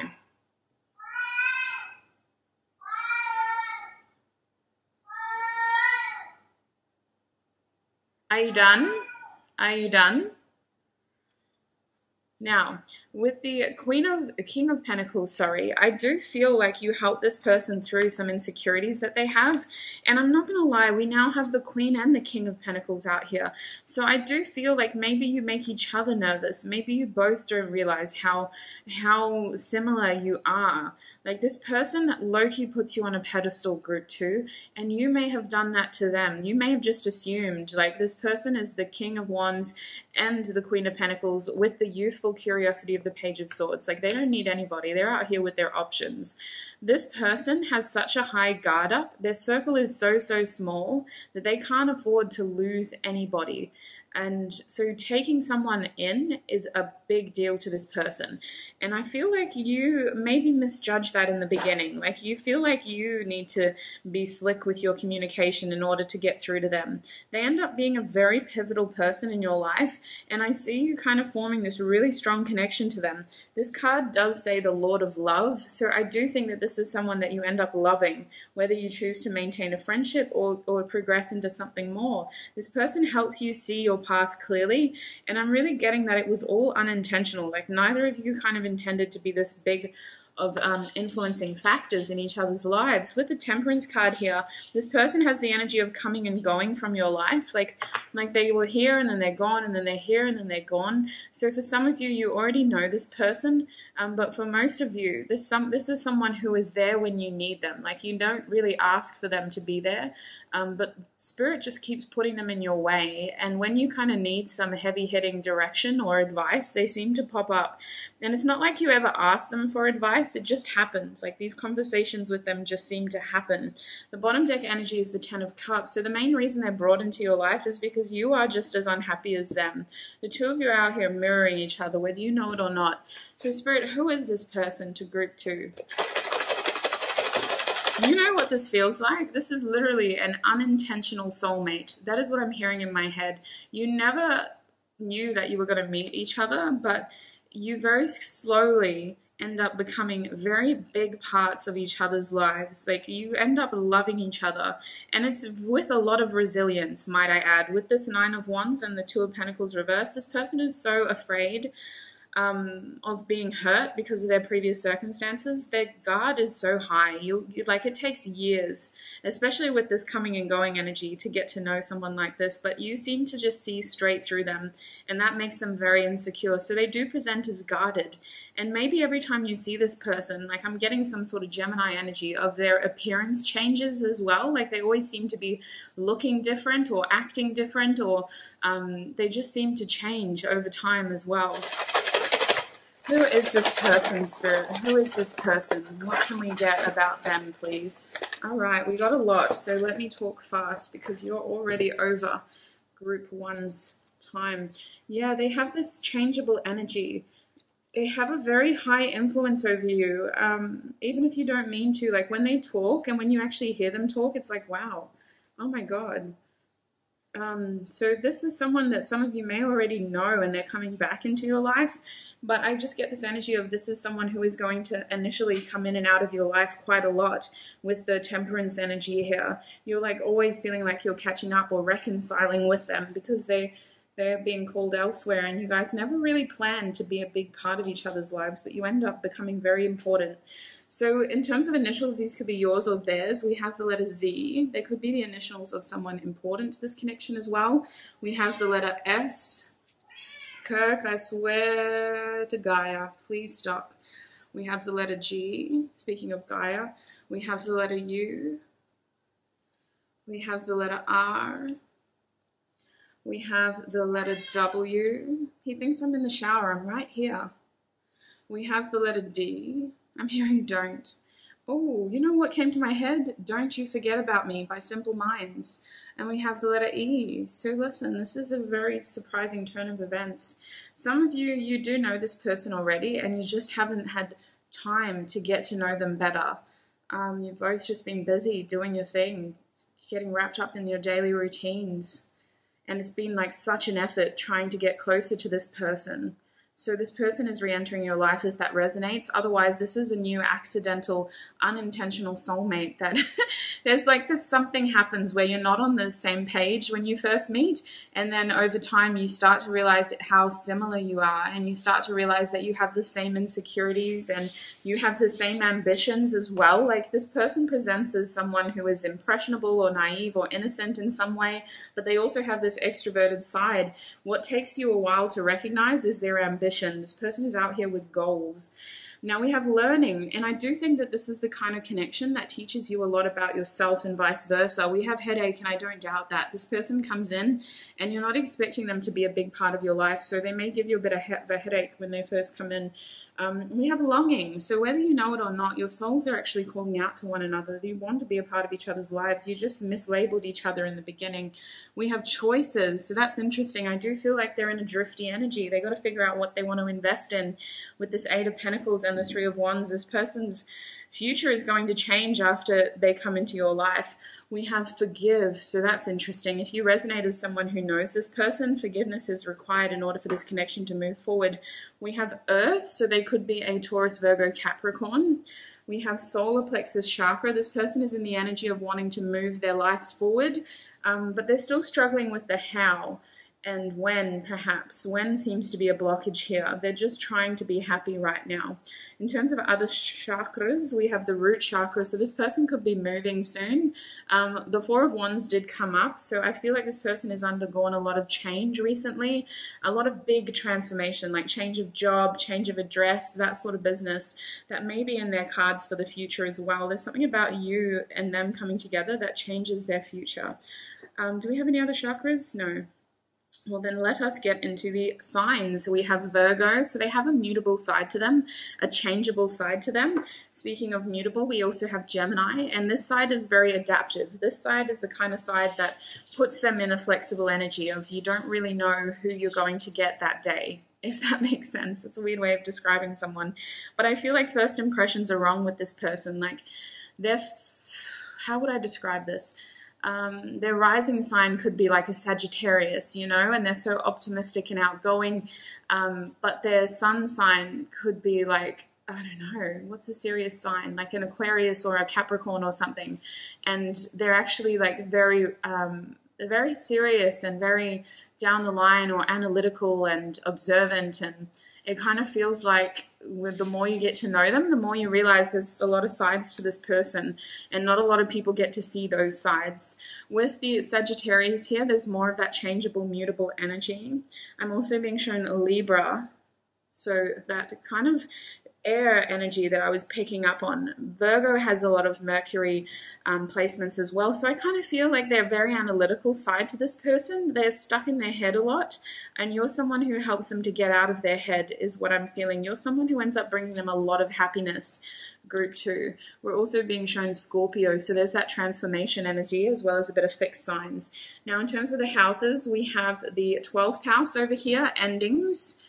Are you done? Are you done? Now, with the King of Pentacles, I do feel like you help this person through some insecurities that they have. And I'm not going to lie, we now have the Queen and the King of Pentacles out here. So I do feel like maybe you make each other nervous. Maybe you both don't realize how similar you are. Like this person low-key puts you on a pedestal, group 2, and you may have done that to them. You may have just assumed like this person is the King of Wands and the Queen of Pentacles with the youthful curiosity of the Page of Swords. Like they don't need anybody. They're out here with their options. This person has such a high guard up. Their circle is so small that they can't afford to lose anybody. And so taking someone in is a big deal to this person. And I feel like you maybe misjudged that in the beginning. Like you feel like you need to be slick with your communication in order to get through to them. They end up being a very pivotal person in your life. And I see you kind of forming this really strong connection to them. This card does say the Lord of Love. So I do think that this is someone that you end up loving, whether you choose to maintain a friendship or progress into something more. This person helps you see your path clearly, and I'm really getting that it was all unintentional. Like neither of you kind of intended to be this big of influencing factors in each other's lives. With the Temperance card here, this person has the energy of coming and going from your life. Like they were here and then they're gone, and then they're here and then they're gone. So for some of you, you already know this person, but for most of you, this is someone who is there when you need them. Like you don't really ask for them to be there, but Spirit just keeps putting them in your way. And when you kind of need some heavy-hitting direction or advice, they seem to pop up. And it's not like you ever ask them for advice. It just happens. Like these conversations with them just seem to happen. The bottom deck energy is the 10 of Cups. So the main reason they're brought into your life is because you are just as unhappy as them. The two of you are out here mirroring each other, whether you know it or not. So Spirit, who is this person to group 2? You know what this feels like? This is literally an unintentional soulmate. That is what I'm hearing in my head. You never knew that you were going to meet each other, but you very slowly end up becoming very big parts of each other's lives. Like, you end up loving each other, and it's with a lot of resilience, might I add. With this Nine of Wands and the Two of Pentacles reversed, this person is so afraid of being hurt because of their previous circumstances. Their guard is so high. Like, it takes years, especially with this coming and going energy, to get to know someone like this, but you seem to just see straight through them, and that makes them very insecure. So they do present as guarded, and maybe every time you see this person, like, I'm getting some sort of Gemini energy of their appearance changes as well. Like, they always seem to be looking different or acting different, or they just seem to change over time as well. Who is this person, Spirit? Who is this person? What can we get about them, please? All right, we got a lot, so let me talk fast because you're already over Group 1's time. Yeah, they have this changeable energy. They have a very high influence over you, even if you don't mean to. Like, when they talk and when you actually hear them talk, it's like, wow, oh my God. So this is someone that some of you may already know, and they're coming back into your life, but I just get this energy of this is someone who is going to initially come in and out of your life quite a lot with the Temperance energy here. You're like always feeling like you're catching up or reconciling with them because they're being called elsewhere, and you guys never really planned to be a big part of each other's lives, but you end up becoming very important. So in terms of initials, these could be yours or theirs. We have the letter Z. They could be the initials of someone important to this connection as well. We have the letter S. Kirk, I swear to Gaia, please stop. We have the letter G, speaking of Gaia. We have the letter U. We have the letter R. We have the letter W. He thinks I'm in the shower. I'm right here. We have the letter D. I'm hearing don't. Oh, you know what came to my head? Don't You Forget About Me by Simple Minds. And we have the letter E. So listen, this is a very surprising turn of events. Some of you, you do know this person already, and you just haven't had time to get to know them better. You've both just been busy doing your thing, getting wrapped up in your daily routines. And it's been like such an effort trying to get closer to this person. So this person is re-entering your life if that resonates. Otherwise, this is a new accidental, unintentional soulmate that there's like this something happens where you're not on the same page when you first meet. And then over time, you start to realize how similar you are. And you start to realize that you have the same insecurities and you have the same ambitions as well. Like, this person presents as someone who is impressionable or naive or innocent in some way, but they also have this extroverted side. What takes you a while to recognize is their ambition. This person is out here with goals. Now we have learning, and I do think that this is the kind of connection that teaches you a lot about yourself and vice versa. We have headache, and I don't doubt that. This person comes in, and you're not expecting them to be a big part of your life, so they may give you a bit of a headache when they first come in. We have longing, so whether you know it or not, your souls are actually calling out to one another. You want to be a part of each other's lives. You just mislabeled each other in the beginning. We have choices, so that's interesting. I do feel like they're in a drifty energy. They got to figure out what they want to invest in. With this Eight of Pentacles and the Three of Wands, this person's future is going to change after they come into your life. We have forgive, so that's interesting. If you resonate as someone who knows this person, forgiveness is required in order for this connection to move forward. We have earth, so they could be a Taurus, Virgo, Capricorn. We have solar plexus chakra. This person is in the energy of wanting to move their life forward, but they're still struggling with the how. And when, perhaps. When seems to be a blockage here. They're just trying to be happy right now. In terms of other chakras, we have the root chakra. So this person could be moving soon. The Four of Wands did come up. So I feel like this person has undergone a lot of change recently. A lot of big transformation, like change of job, change of address, that sort of business that may be in their cards for the future as well. There's something about you and them coming together that changes their future. Do we have any other chakras? No. Well, then let us get into the signs. We have Virgo, so they have a mutable side to them, a changeable side to them. Speaking of mutable, we also have Gemini, and this side is very adaptive. This side is the kind of side that puts them in a flexible energy of you don't really know who you're going to get that day, if that makes sense. That's a weird way of describing someone. But I feel like first impressions are wrong with this person. Like, they're how would I describe this? Their rising sign could be like a Sagittarius, you know, and they're so optimistic and outgoing, but their sun sign could be like, I don't know, what's a serious sign, like an Aquarius or a Capricorn or something, and they're actually like very serious and very down the line or analytical and observant, and it kind of feels like the more you get to know them, the more you realize there's a lot of sides to this person, and not a lot of people get to see those sides. With the Sagittarius here, there's more of that changeable, mutable energy. I'm also being shown a Libra, so that kind of air energy that I was picking up on. Virgo has a lot of Mercury placements as well, so I kind of feel like they're a very analytical side to this person. They're stuck in their head a lot, and you're someone who helps them to get out of their head, is what I'm feeling. You're someone who ends up bringing them a lot of happiness. Group 2. We're also being shown Scorpio, so there's that transformation energy as well as a bit of fixed signs. Now in terms of the houses, we have the 12th house over here, endings.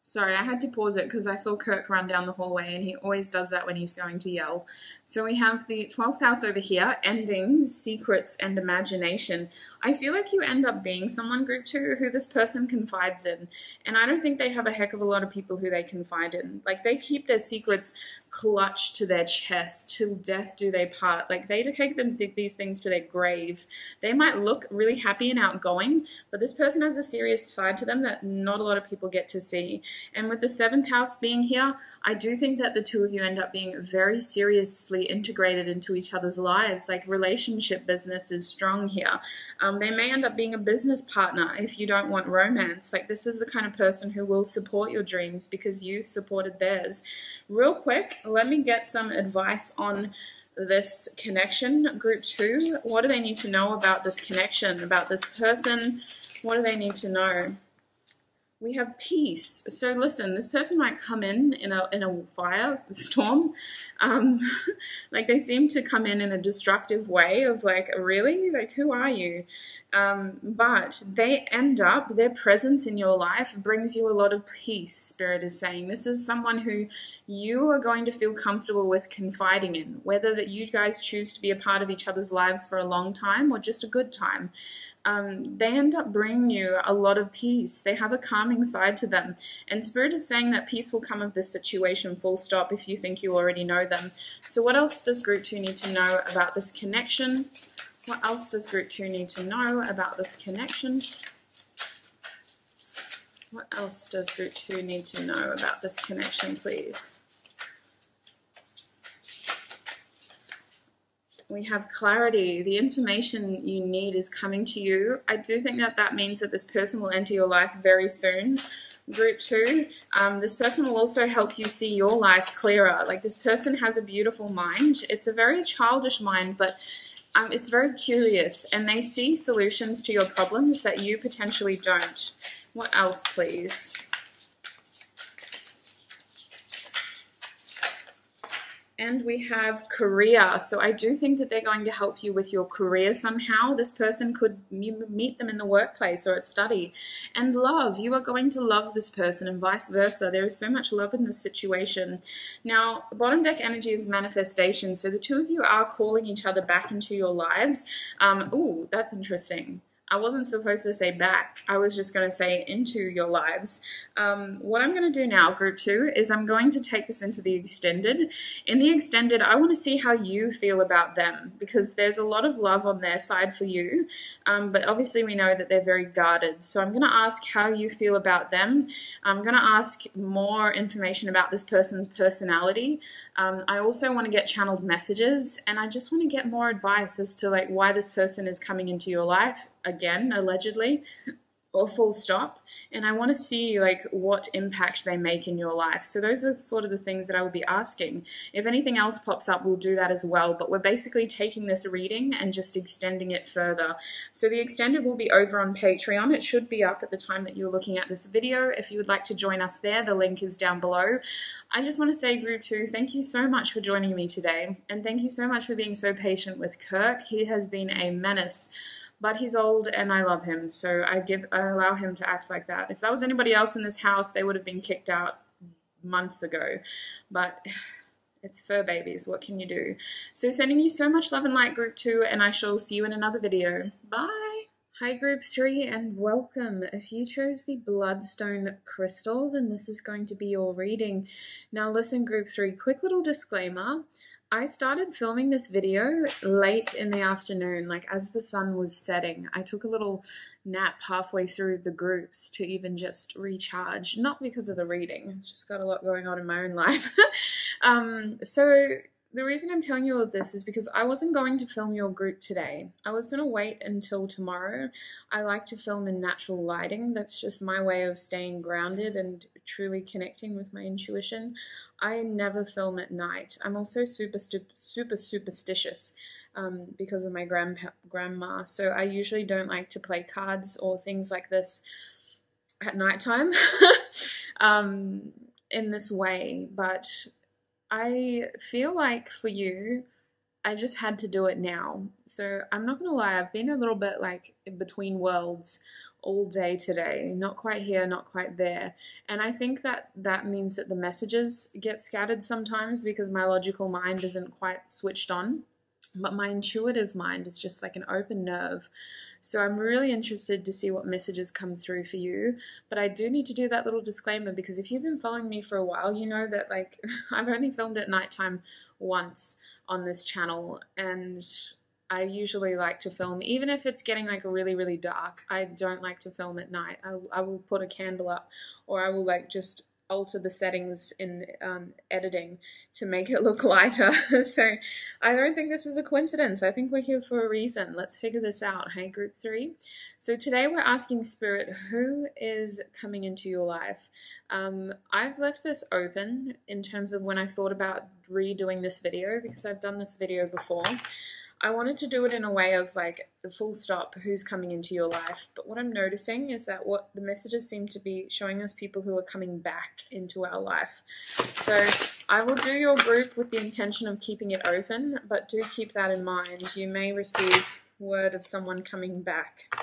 Sorry, I had to pause it because I saw Kirk run down the hallway, and he always does that when he's going to yell. So we have the 12th house over here, endings, secrets, and imagination. I feel like you end up being someone, group 2, who this person confides in. And I don't think they have a heck of a lot of people who they confide in. Like, they keep their secrets clutched to their chest, till death do they part. Like, they take these things to their grave. They might look really happy and outgoing, but this person has a serious side to them that not a lot of people get to see. And with the 7th house being here, I do think that the two of you end up being very seriously integrated into each other's lives. Like, relationship business is strong here. They may end up being a business partner if you don't want romance. Like, this is the kind of person who will support your dreams because you supported theirs. Real quick, let me get some advice on this connection. Group 2, what do they need to know about this connection, about this person? What do they need to know? We have peace. So listen, this person might come in a fire storm. Like, they seem to come in a destructive way of like, really? Like, who are you? But they end up, their presence in your life brings you a lot of peace, Spirit is saying. This is someone who you are going to feel comfortable with confiding in, whether that you guys choose to be a part of each other's lives for a long time or just a good time. They end up bringing you a lot of peace. They have a calming side to them. And Spirit is saying that peace will come of this situation, full stop, if you think you already know them. So what else does Group 2 need to know about this connection? What else does Group 2 need to know about this connection? What else does Group 2 need to know about this connection, please? We have clarity. The information you need is coming to you. I do think that that means that this person will enter your life very soon. Group 2, this person will also help you see your life clearer. Like, this person has a beautiful mind. It's a very childish mind, but it's very curious, and they see solutions to your problems that you potentially don't. What else, please? And we have career. So I do think that they're going to help you with your career somehow. This person could meet them in the workplace or at study. And love. You are going to love this person and vice versa. There is so much love in this situation. Now, bottom deck energy is manifestation. So the two of you are calling each other back into your lives. Ooh, that's interesting. I wasn't supposed to say back. I was just going to say into your lives. What I'm going to do now, Group 2, is I'm going to take this into the extended. In the extended, I want to see how you feel about them, because there's a lot of love on their side for you, but obviously we know that they're very guarded. So I'm going to ask how you feel about them. I'm going to ask more information about this person's personality. I also want to get channeled messages, and I just want to get more advice as to like why this person is coming into your life, again, allegedly, or full stop. And I want to see like what impact they make in your life. So those are sort of the things that I will be asking. If anything else pops up, we'll do that as well. But we're basically taking this reading and just extending it further. So the extended will be over on Patreon. It should be up at the time that you're looking at this video. If you would like to join us there, the link is down below. I just want to say, Group 2, thank you so much for joining me today. And thank you so much for being so patient with Kirk. He has been a menace. But he's old and I love him, so I allow him to act like that. If that was anybody else in this house, they would have been kicked out months ago. But It's fur babies. What can you do? So sending you so much love and light, Group 2, and I shall see you in another video. Bye. Hi Group 3 and welcome. If you chose the Bloodstone crystal, then this is going to be your reading. Now listen Group 3, quick little disclaimer. I started filming this video late in the afternoon, like as the sun was setting. I took a little nap halfway through the groups to even just recharge, not because of the reading. It's just got a lot going on in my own life. So the reason I'm telling you all of this is because I wasn't going to film your group today. I was going to wait until tomorrow. I like to film in natural lighting. That's just my way of staying grounded and truly connecting with my intuition. I never film at night. I'm also super superstitious because of my grandma. So I usually don't like to play cards or things like this at nighttime in this way. But I feel like for you, I just had to do it now. So I'm not going to lie, I've been a little bit like in between worlds all day today. Not quite here, not quite there. And I think that that means that the messages get scattered sometimes because my logical mind isn't quite switched on. But my intuitive mind is just like an open nerve. So I'm really interested to see what messages come through for you. But I do need to do that little disclaimer because if you've been following me for a while, you know that like I've only filmed at nighttime once on this channel. And I usually like to film, even if it's getting like really, really dark, I don't like to film at night. I will put a candle up or I will like just alter the settings in editing to make it look lighter. So I don't think this is a coincidence. I think we're here for a reason. Let's figure this out. Hey Group 3. So today we're asking Spirit, who is coming into your life? I've left this open in terms of when I thought about redoing this video because I've done this video before. I wanted to do it in a way of like the full stop, who's coming into your life. But what I'm noticing is that what the messages seem to be showing us people who are coming back into our life. So I will do your group with the intention of keeping it open, but do keep that in mind. You may receive word of someone coming back.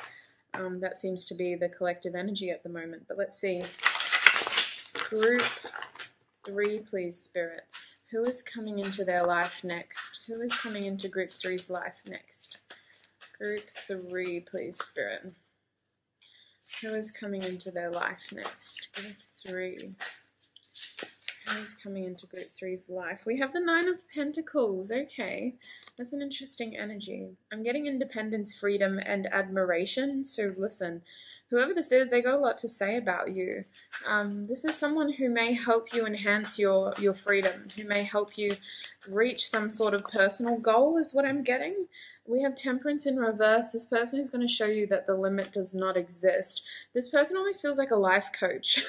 That seems to be the collective energy at the moment. But let's see. Group 3, please, Spirit. Who is coming into their life next? Who is coming into Group 3's life next? Group 3, please, Spirit. Who is coming into their life next? Group 3. Who is coming into Group 3's life? We have the 9 of Pentacles. Okay. That's an interesting energy. I'm getting independence, freedom, and admiration. So listen. Whoever this is, they got a lot to say about you. This is someone who may help you enhance your freedom, who may help you reach some sort of personal goal is what I'm getting. We have Temperance in reverse. This person is going to show you that the limit does not exist. This person almost feels like a life coach.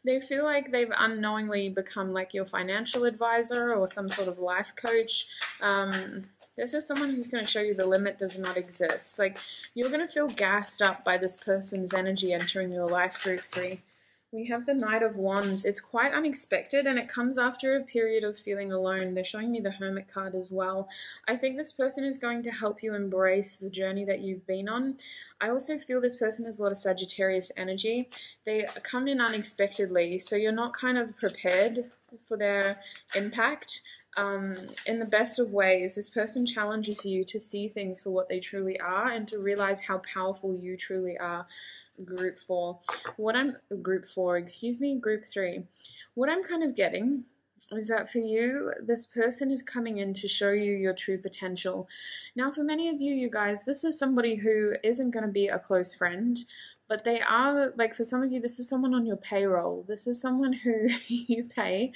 They feel like they've unknowingly become like your financial advisor or some sort of life coach. This is someone who's going to show you the limit does not exist. Like, you're going to feel gassed up by this person's energy entering your life, Group 3. We have the Knight of Wands. It's quite unexpected, and it comes after a period of feeling alone. They're showing me the Hermit card as well. I think this person is going to help you embrace the journey that you've been on. I also feel this person has a lot of Sagittarius energy. They come in unexpectedly, so you're not kind of prepared for their impact. In the best of ways, this person challenges you to see things for what they truly are and to realize how powerful you truly are. Group 4. Group 3. What I'm kind of getting is that for you, this person is coming in to show you your true potential. Now, for many of you, you guys, this is somebody who isn't going to be a close friend, but they are, like for some of you, this is someone on your payroll. This is someone who you pay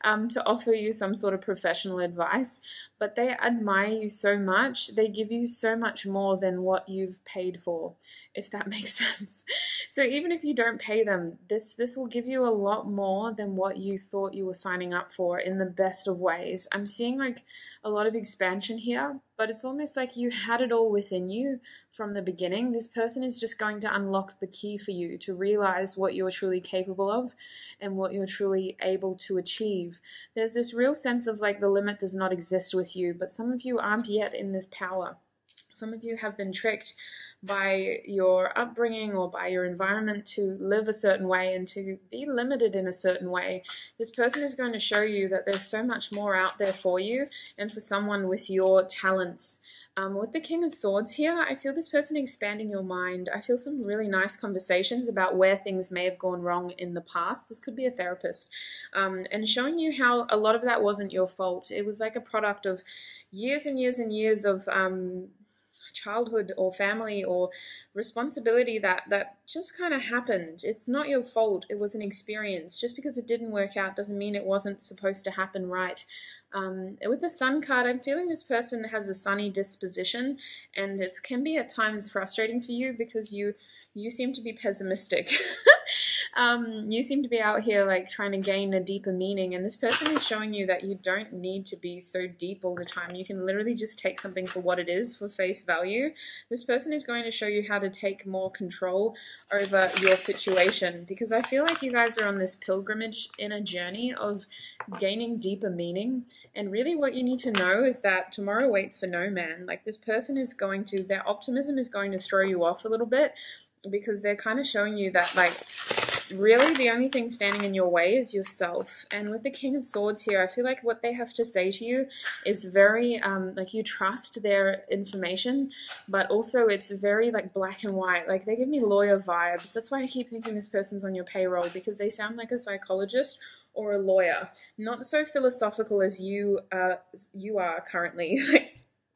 to offer you some sort of professional advice, but they admire you so much. They give you so much more than what you've paid for, if that makes sense. So even if you don't pay them, this will give you a lot more than what you thought you were signing up for in the best of ways. I'm seeing like a lot of expansion here, but it's almost like you had it all within you from the beginning. This person is just going to unlock the key for you to realize what you're truly capable of and what you're truly able to achieve. There's this real sense of like the limit does not exist with you, but some of you aren't yet in this power. Some of you have been tricked by your upbringing or by your environment to live a certain way and to be limited in a certain way. This person is going to show you that there's so much more out there for you and for someone with your talents. With the King of Swords here, I feel this person expanding your mind. I feel some really nice conversations about where things may have gone wrong in the past. This could be a therapist. And showing you how a lot of that wasn't your fault. It was like a product of years and years and years of childhood or family or responsibility that just kind of happened. It's not your fault. It was an experience. Just because it didn't work out doesn't mean it wasn't supposed to happen right. With the Sun card, I'm feeling this person has a sunny disposition, and it can be at times frustrating for you because you seem to be pessimistic. You seem to be out here like trying to gain a deeper meaning, and this person is showing you that you don't need to be so deep all the time. You can literally just take something for what it is, for face value. This person is going to show you how to take more control over your situation, because I feel like you guys are on this pilgrimage in a journey of gaining deeper meaning. And really what you need to know is that tomorrow waits for no man. Like, this person is going to, their optimism is going to throw you off a little bit, because they're kind of showing you that, like, really the only thing standing in your way is yourself. And with the King of Swords here, I feel like what they have to say to you is very, like, you trust their information, but also it's very, like, black and white. Like, they give me lawyer vibes. That's why I keep thinking this person's on your payroll, because they sound like a psychologist or a lawyer. Not so philosophical as you are currently.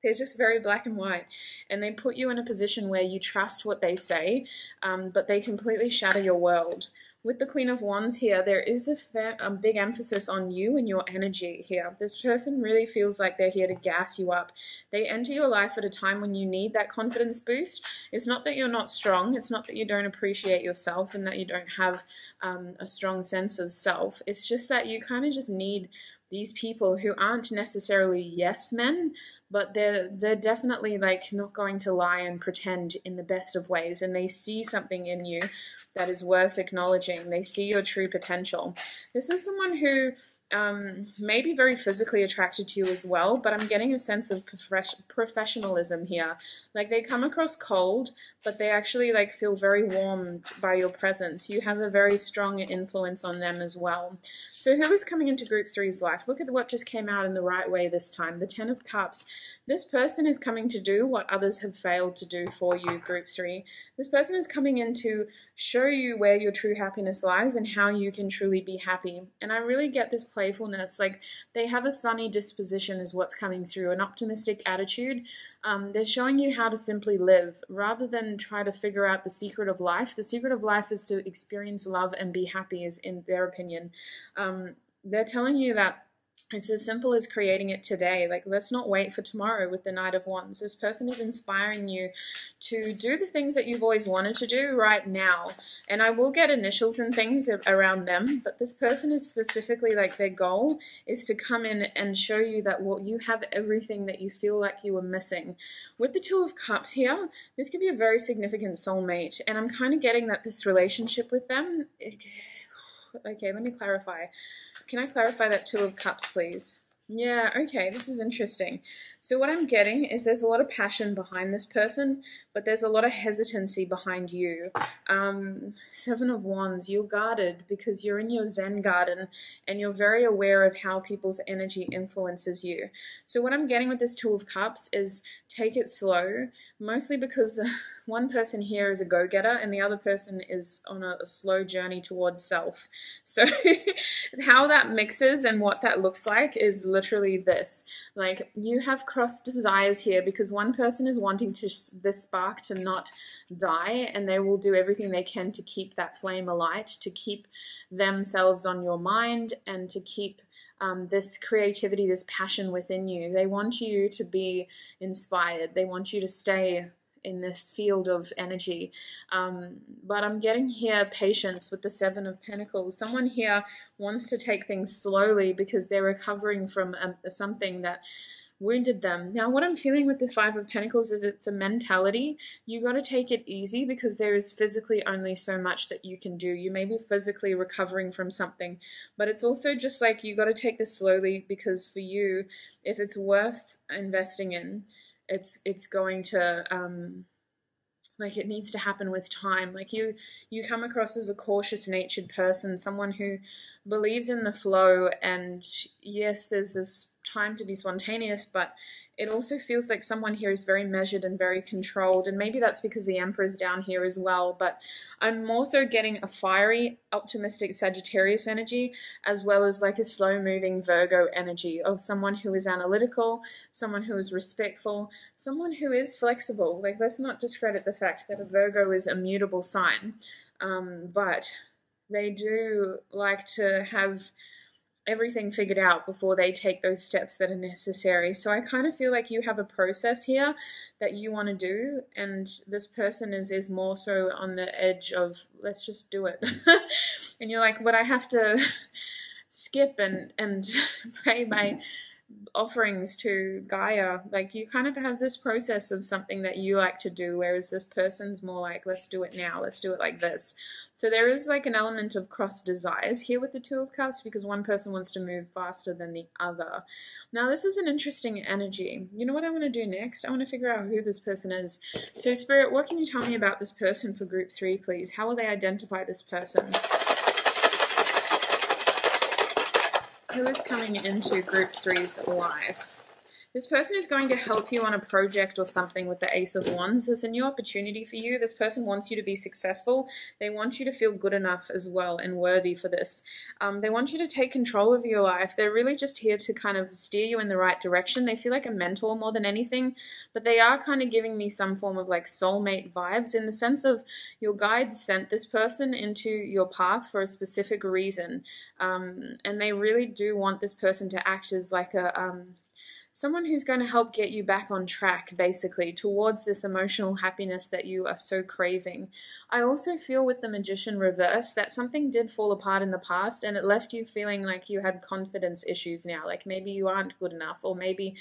They're just very black and white, and they put you in a position where you trust what they say, but they completely shatter your world. With the Queen of Wands here, there is a big emphasis on you and your energy here. This person really feels like they're here to gas you up. They enter your life at a time when you need that confidence boost. It's not that you're not strong. It's not that you don't appreciate yourself and that you don't have a strong sense of self. It's just that you kind of just need these people who aren't necessarily yes men, but they're definitely, like, not going to lie and pretend in the best of ways, and they see something in you that is worth acknowledging. They see your true potential. This is someone who may be very physically attracted to you as well, but I'm getting a sense of professionalism here. Like, they come across cold, but they actually, like, feel very warm by your presence. You have a very strong influence on them as well. So who is coming into Group 3's life? Look at what just came out in the right way this time. The Ten of Cups. This person is coming to do what others have failed to do for you, Group 3. This person is coming in to show you where your true happiness lies and how you can truly be happy. And I really get this playfulness. Like, they have a sunny disposition is what's coming through, an optimistic attitude. They're showing you how to simply live rather than try to figure out the secret of life. The secret of life is to experience love and be happy, is in their opinion. They're telling you that it's as simple as creating it today. Like, let's not wait for tomorrow with the Knight of Wands. This person is inspiring you to do the things that you've always wanted to do right now. And I will get initials and things around them, but this person is specifically, like, their goal is to come in and show you that, well, you have everything that you feel like you were missing. With the Two of Cups here, this could be a very significant soulmate. And I'm kind of getting that this relationship with them... Okay, let me clarify. Can I clarify that Two of Cups, please? Yeah, okay, this is interesting. So what I'm getting is there's a lot of passion behind this person, but there's a lot of hesitancy behind you. Seven of Wands, you're guarded because you're in your Zen garden and you're very aware of how people's energy influences you. So what I'm getting with this Two of Cups is take it slow, mostly because one person here is a go-getter and the other person is on a slow journey towards self. So how that mixes and what that looks like is literally this. Like, you have cross desires here because one person is wanting this spark to not die, and they will do everything they can to keep that flame alight, to keep themselves on your mind, and to keep this creativity, this passion within you. They want you to be inspired. They want you to stay in this field of energy. But I'm getting here patience with the Seven of Pentacles. Someone here wants to take things slowly because they're recovering from something that wounded them. Now, what I'm feeling with the Five of Pentacles is it's a mentality. You got to take it easy because there is physically only so much that you can do. You may be physically recovering from something, but it's also just like you got to take this slowly because for you, if it's worth investing in, it's going to Like it needs to happen with time. Like you come across as a cautious natured person, someone who believes in the flow, and yes, there's this time to be spontaneous, but it also feels like someone here is very measured and very controlled, and maybe that's because the Emperor's down here as well, but I'm also getting a fiery, optimistic Sagittarius energy, as well as like a slow-moving Virgo energy of someone who is analytical, someone who is respectful, someone who is flexible. Like, let's not discredit the fact that a Virgo is a mutable sign, but they do like to have everything figured out before they take those steps that are necessary. So I kind of feel like you have a process here that you want to do, and this person is more so on the edge of, let's just do it. And you're like, but I have to skip and pay my offerings to Gaia. Like, you kind of have this process of something that you like to do, whereas this person's more like, let's do it now, let's do it like this. So there is like an element of cross desires here with the Two of Cups, because one person wants to move faster than the other. Now this is an interesting energy. You know what I want to do next? I want to figure out who this person is. So Spirit, what can you tell me about this person for group 3, please? How will they identify this person? Who is coming into group 3's life? This person is going to help you on a project or something with the Ace of Wands. There's a new opportunity for you. This person wants you to be successful. They want you to feel good enough as well and worthy for this. They want you to take control of your life. They're really just here to kind of steer you in the right direction. They feel like a mentor more than anything, but they are kind of giving me some form of like soulmate vibes, in the sense of your guides sent this person into your path for a specific reason. And they really do want this person to act as like a someone who's going to help get you back on track, basically, towards this emotional happiness that you are so craving. I also feel with the Magician reverse that something did fall apart in the past, and it left you feeling like you had confidence issues now. Like maybe you aren't good enough, or maybe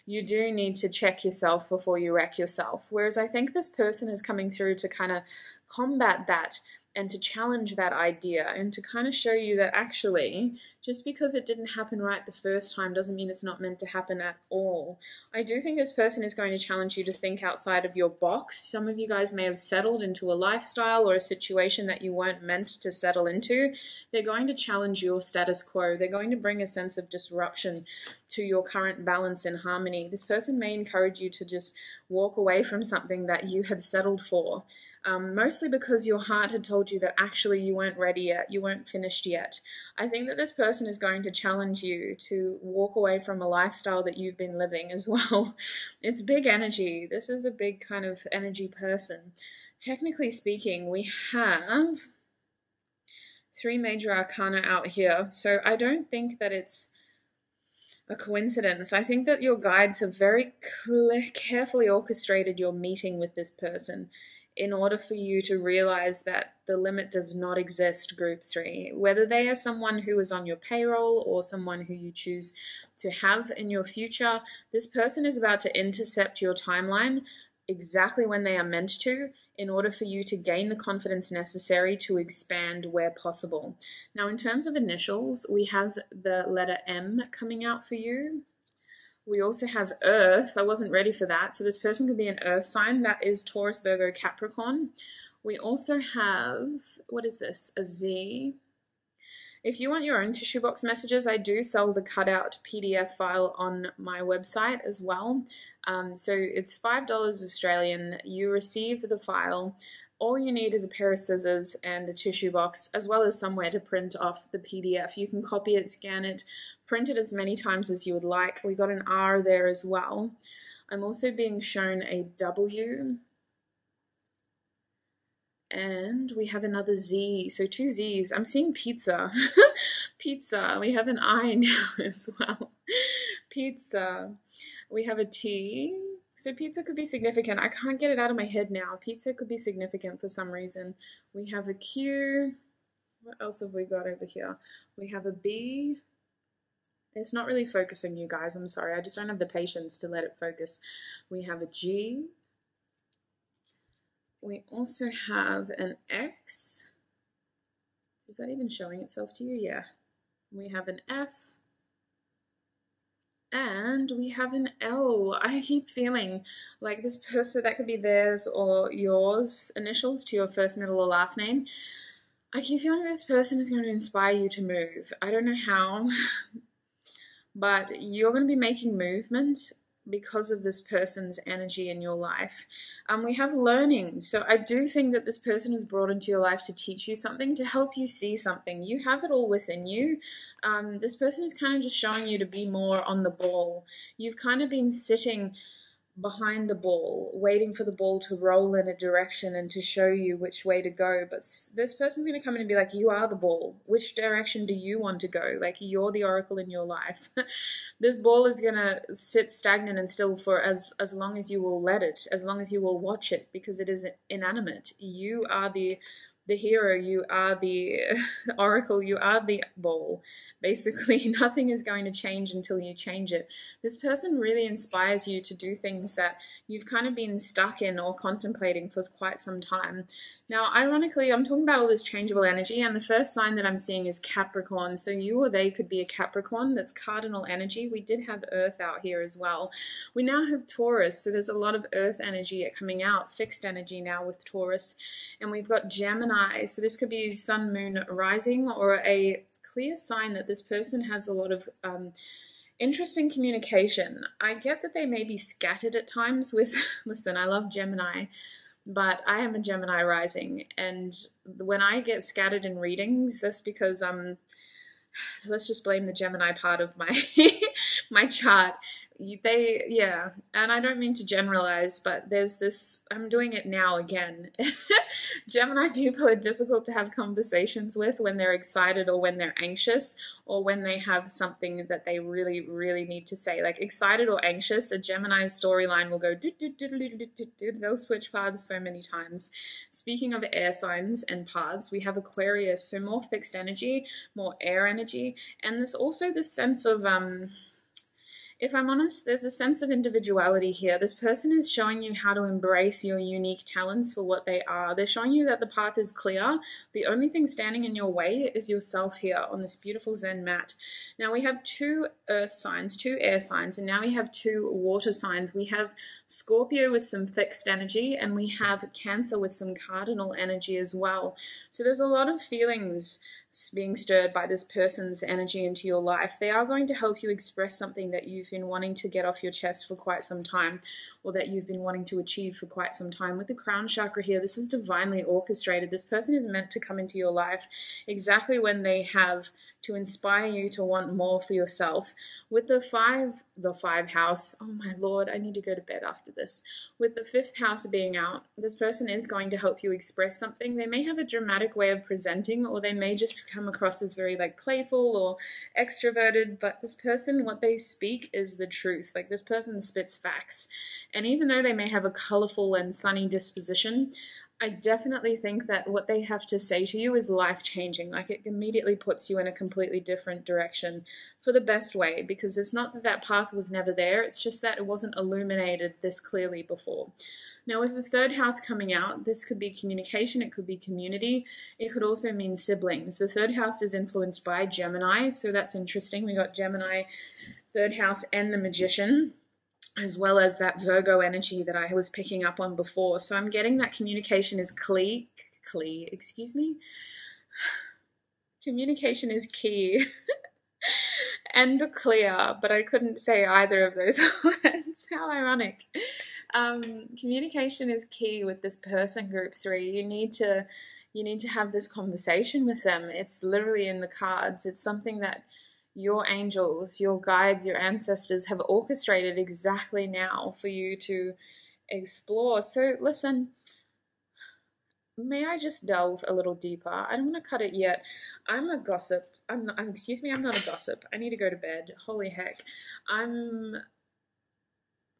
you do need to check yourself before you wreck yourself. Whereas I think this person is coming through to kind of combat that and to challenge that idea, and to kind of show you that actually, just because it didn't happen right the first time doesn't mean it's not meant to happen at all. I do think this person is going to challenge you to think outside of your box. Some of you guys may have settled into a lifestyle or a situation that you weren't meant to settle into. They're going to challenge your status quo. They're going to bring a sense of disruption to your current balance and harmony. This person may encourage you to just walk away from something that you had settled for. Mostly because your heart had told you that actually you weren't ready yet, you weren't finished yet. I think that this person is going to challenge you to walk away from a lifestyle that you've been living as well. It's big energy. This is a big kind of energy person. Technically speaking, we have 3 major arcana out here, so I don't think that it's a coincidence. I think that your guides have very carefully orchestrated your meeting with this person in order for you to realize that the limit does not exist, group 3. Whether they are someone who is on your payroll or someone who you choose to have in your future, this person is about to intercept your timeline exactly when they are meant to, in order for you to gain the confidence necessary to expand where possible. Now, in terms of initials, we have the letter M coming out for you. We also have Earth. I wasn't ready for that. So this person could be an Earth sign. That is Taurus, Virgo, Capricorn. We also have, what is this? A Z. If you want your own tissue box messages, I do sell the cutout PDF file on my website as well. So it's $5 Australian. You receive the file. All you need is a pair of scissors and a tissue box, as well as somewhere to print off the PDF. You can copy it, scan it, print it as many times as you would like. We got an R there as well. I'm also being shown a W. And we have another Z, so 2 Z's. I'm seeing pizza. Pizza. We have an I now as well. Pizza. We have a T. So pizza could be significant. I can't get it out of my head now. Pizza could be significant for some reason. We have a Q. What else have we got over here? We have a B. It's not really focusing, you guys. I'm sorry. I just don't have the patience to let it focus. We have a G. We also have an X. Is that even showing itself to you? Yeah. We have an F. And we have an L. I keep feeling like this person, that could be theirs or yours, initials to your first, middle, or last name. I keep feeling this person is going to inspire you to move. I don't know how, but you're going to be making movement because of this person's energy in your life. We have learning. So I do think that this person is brought into your life to teach you something, to help you see something. You have it all within you. This person is kind of just showing you to be more on the ball. You've kind of been sitting behind the ball, waiting for the ball to roll in a direction and to show you which way to go. But this person's going to come in and be like, you are the ball. Which direction do you want to go? Like, you're the oracle in your life. This ball is going to sit stagnant and still for as long as you will let it, as long as you will watch it, because it is inanimate. You are the hero, you are the oracle, you are the ball. Basically, nothing is going to change until you change it. This person really inspires you to do things that you've kind of been stuck in or contemplating for quite some time. Now, ironically, I'm talking about all this changeable energy, and the first sign that I'm seeing is Capricorn. So you or they could be a Capricorn. That's cardinal energy. We did have Earth out here as well. We now have Taurus, so there's a lot of Earth energy coming out, fixed energy now with Taurus. And we've got Gemini, so this could be Sun, Moon, Rising, or a clear sign that this person has a lot of interesting communication. I get that they may be scattered at times with, listen, I love Gemini, but I am a Gemini rising, and when I get scattered in readings, that's because let's just blame the Gemini part of my my chart. Yeah, and I don't mean to generalize, but there's this, I'm doing it now again. Gemini people are difficult to have conversations with when they're excited or when they're anxious or when they have something that they really, really need to say. Like excited or anxious, a Gemini's storyline will go, they'll switch paths so many times. Speaking of air signs and paths, we have Aquarius, so more fixed energy, more air energy, and there's also this sense of, if I'm honest, there's a sense of individuality here. This person is showing you how to embrace your unique talents for what they are. They're showing you that the path is clear. The only thing standing in your way is yourself here on this beautiful Zen mat. Now we have 2 earth signs, 2 air signs, and now we have 2 water signs. We have Scorpio with some fixed energy, and we have Cancer with some cardinal energy as well. So there's a lot of feelings being stirred by this person's energy into your life. They are going to help you express something that you've been wanting to get off your chest for quite some time, or that you've been wanting to achieve for quite some time. With the crown chakra here, this is divinely orchestrated. This person is meant to come into your life exactly when they have, to inspire you to want more for yourself. With the 5 house, oh my lord, I need to go to bed after this. With the 5th house being out, this person is going to help you express something. They may have a dramatic way of presenting, or they may just come across as very like playful or extroverted, but this person, what they speak is the truth. Like this person spits facts. And even though they may have a colorful and sunny disposition, I definitely think that what they have to say to you is life-changing. Like it immediately puts you in a completely different direction for the best way, because it's not that that path was never there. It's just that it wasn't illuminated this clearly before. Now with the 3rd house coming out, this could be communication, it could be community, it could also mean siblings. The 3rd house is influenced by Gemini, so that's interesting. We got Gemini, 3rd house, and the Magician, as well as that Virgo energy that I was picking up on before. So I'm getting that communication is communication is key and clear, but I couldn't say either of those words. How ironic. Communication is key with this person, group 3. You need to have this conversation with them. It's literally in the cards. It's something that your angels, your guides, your ancestors have orchestrated exactly now for you to explore. So listen, may I just delve a little deeper? I don't want to cut it yet. I'm a gossip. Excuse me, I'm not a gossip. I need to go to bed. Holy heck. I'm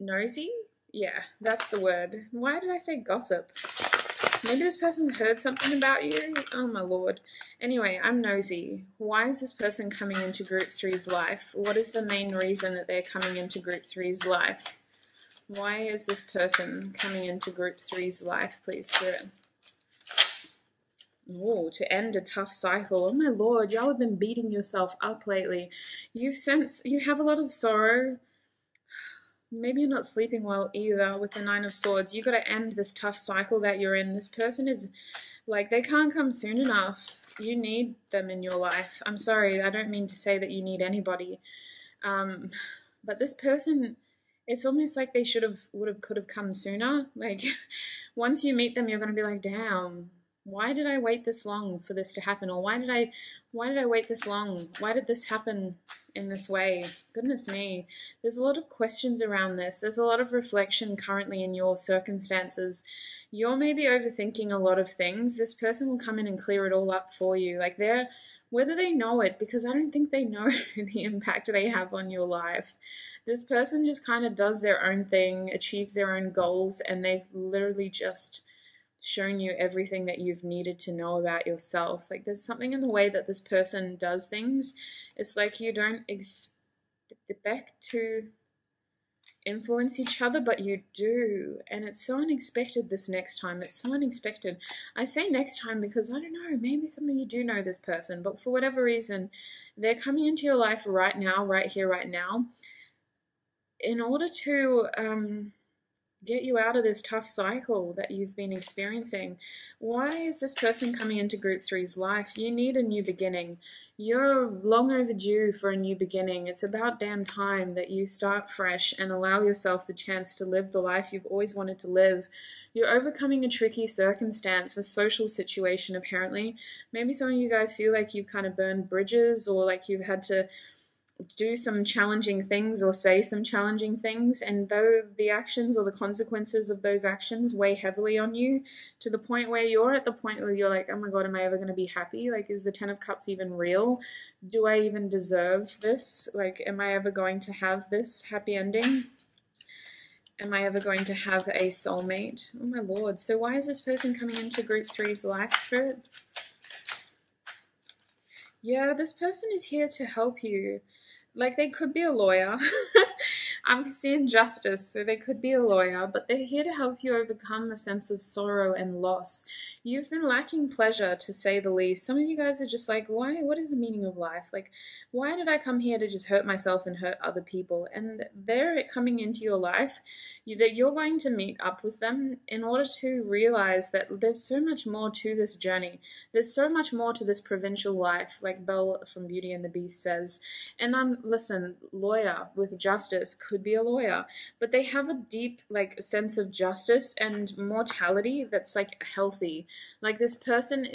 nosy? Yeah, that's the word. Why did I say gossip? Maybe this person heard something about you. Oh my lord. Anyway, I'm nosy. Why is this person coming into group 3's life? What is the main reason that they're coming into group 3's life? Why is this person coming into group 3's life, please, Spirit? Oh, to end a tough cycle. Oh my lord, y'all have been beating yourself up lately. You have a lot of sorrow. maybe you're not sleeping well either with the Nine of Swords. You got to end this tough cycle that you're in. This person is like, they can't come soon enough. You need them in your life. I'm sorry, I don't mean to say that you need anybody. But this person, it's almost like they could have come sooner. Like, once you meet them, you're going to be like, damn, why did I wait this long for this to happen? Or why did I wait this long? Why did this happen in this way? Goodness me. There's a lot of questions around this. There's a lot of reflection currently in your circumstances. You're maybe overthinking a lot of things. This person will come in and clear it all up for you. Like, whether they know it, because I don't think they know the impact they have on your life. This person just kind of does their own thing, achieves their own goals, and they've literally just shown you everything that you've needed to know about yourself. Like, there's something in the way that this person does things. It's like you don't expect to influence each other, but you do, and it's so unexpected this next time. It's so unexpected. I say next time because, I don't know, maybe some of you do know this person, but for whatever reason, they're coming into your life right now, right here, right now, in order to get you out of this tough cycle that you've been experiencing. Why is this person coming into Group 3's life? You need a new beginning. You're long overdue for a new beginning. It's about damn time that you start fresh and allow yourself the chance to live the life you've always wanted to live. You're overcoming a tricky circumstance, a social situation apparently. Maybe some of you guys feel like you've kind of burned bridges, or like you've had to do some challenging things or say some challenging things, and though the actions or the consequences of those actions weigh heavily on you, to the point where you're at the point where you're like, oh my god, am I ever going to be happy? Like, is the Ten of Cups even real? Do I even deserve this? Like, am I ever going to have this happy ending? Am I ever going to have a soulmate? Oh my lord. So why is this person coming into Group 3's life, Spirit? Yeah, this person is here to help you. Like, they could be a lawyer. I'm seeing justice, so they could be a lawyer, but they're here to help you overcome a sense of sorrow and loss. You've been lacking pleasure, to say the least. Some of you guys are just like, why? What is the meaning of life? Like, why did I come here to just hurt myself and hurt other people? And they're coming into your life, that you're going to meet up with them in order to realize that there's so much more to this journey. There's so much more to this provincial life, like Belle from Beauty and the Beast says. And listen, lawyer with justice could be a lawyer, but they have a deep sense of justice and mortality that's like healthy. Like, this person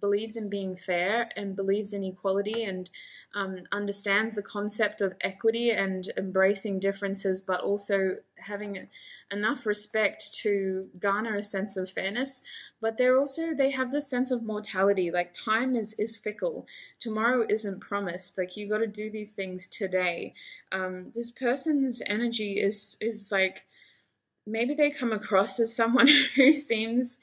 believes in being fair and believes in equality and understands the concept of equity and embracing differences, but also having enough respect to garner a sense of fairness. But they have this sense of mortality. Like, time is fickle. Tomorrow isn't promised. Like, you got to do these things today. This person's energy is like, maybe they come across as someone who seems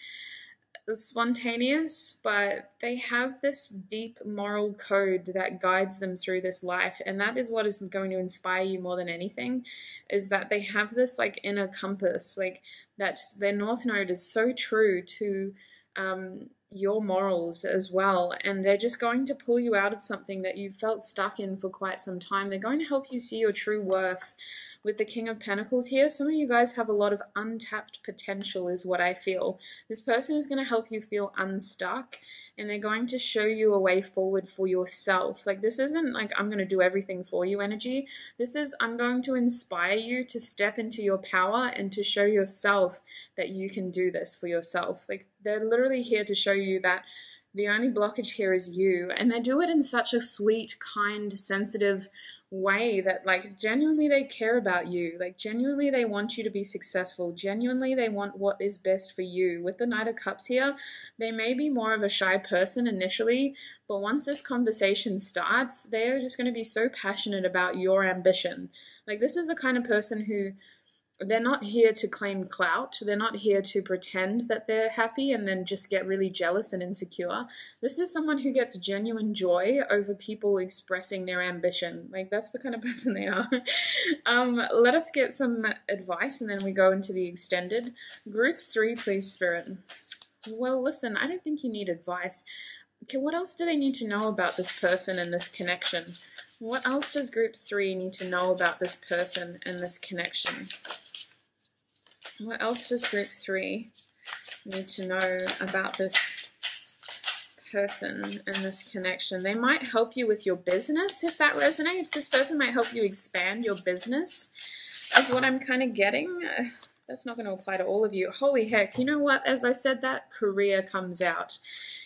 spontaneous, but they have this deep moral code that guides them through this life, and that is what is going to inspire you more than anything, is that they have this like inner compass, like that their north node is so true to your morals as well, and they're just going to pull you out of something that you felt stuck in for quite some time. They're going to help you see your true worth. With the King of Pentacles here, some of you guys have a lot of untapped potential is what I feel. This person is going to help you feel unstuck, and they're going to show you a way forward for yourself. Like, this isn't like I'm going to do everything for you energy. This is I'm going to inspire you to step into your power and to show yourself that you can do this for yourself. Like, they're literally here to show you that the only blockage here is you, and they do it in such a sweet, kind, sensitive way that like genuinely they care about you. Like, genuinely they want you to be successful. Genuinely they want what is best for you. With the Knight of Cups here, they may be more of a shy person initially, but once this conversation starts, they are just going to be so passionate about your ambition. Like, this is the kind of person who, they're not here to claim clout. They're not here to pretend that they're happy and then just get really jealous and insecure. This is someone who gets genuine joy over people expressing their ambition. Like, that's the kind of person they are. Let us get some advice and then we go into the extended. Group 3, please, Spirit. Well, listen, I don't think you need advice. Okay, what else do they need to know about this person and this connection? What else does group 3 need to know about this person and this connection? What else does group 3 need to know about this person and this connection? They might help you with your business if that resonates. This person might help you expand your business, is what I'm kind of getting. That's not going to apply to all of you. Holy heck, you know what? As I said that, career comes out.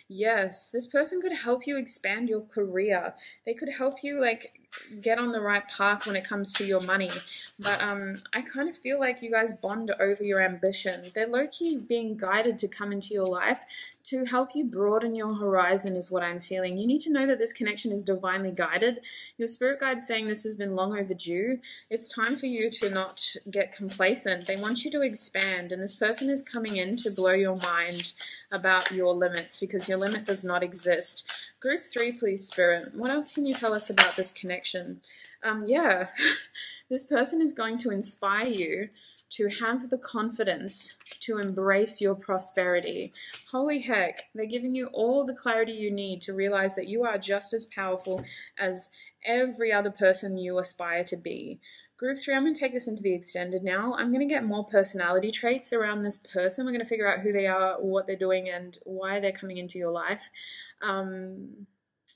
Yes, this person could help you expand your career. They could help you like get on the right path when it comes to your money. But I kind of feel like you guys bond over your ambition. They're low-key being guided to come into your life to help you broaden your horizon is what I'm feeling. You need to know that this connection is divinely guided. Your spirit guide's saying this has been long overdue. It's time for you to not get complacent. They want you to expand, and this person is coming in to blow your mind about your limits because your limit does not exist. Group 3, please, Spirit. What else can you tell us about this connection? Yeah, this person is going to inspire you to have the confidence to embrace your prosperity. Holy heck, they're giving you all the clarity you need to realize that you are just as powerful as every other person you aspire to be. Group 3, I'm going to take this into the extended now. I'm going to get more personality traits around this person. We're going to figure out who they are, what they're doing, and why they're coming into your life.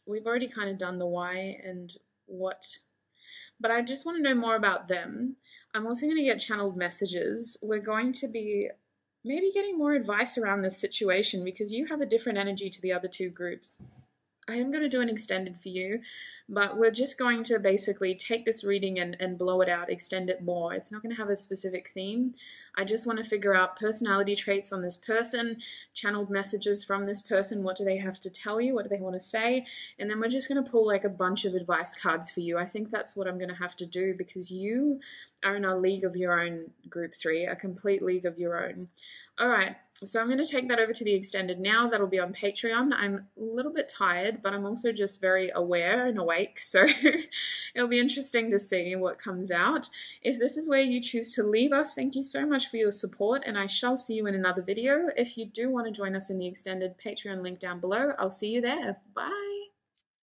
We've already kind of done the why and what, but I just want to know more about them. I'm also going to get channeled messages. We're going to be maybe getting more advice around this situation because you have a different energy to the other two groups. I am going to do an extended for you, but we're just going to basically take this reading and blow it out, extend it more. It's not going to have a specific theme. I just want to figure out personality traits on this person, channeled messages from this person. What do they have to tell you? What do they want to say? And then we're just going to pull like a bunch of advice cards for you. I think that's what I'm going to have to do because you are in a league of your own, group 3, a complete league of your own. All right, so I'm going to take that over to the extended now. That'll be on Patreon. I'm a little bit tired, but I'm also just very aware and awake, so it'll be interesting to see what comes out. If this is where you choose to leave us, thank you so much for your support, and I shall see you in another video. If you do want to join us in the extended, Patreon link down below. I'll see you there. Bye.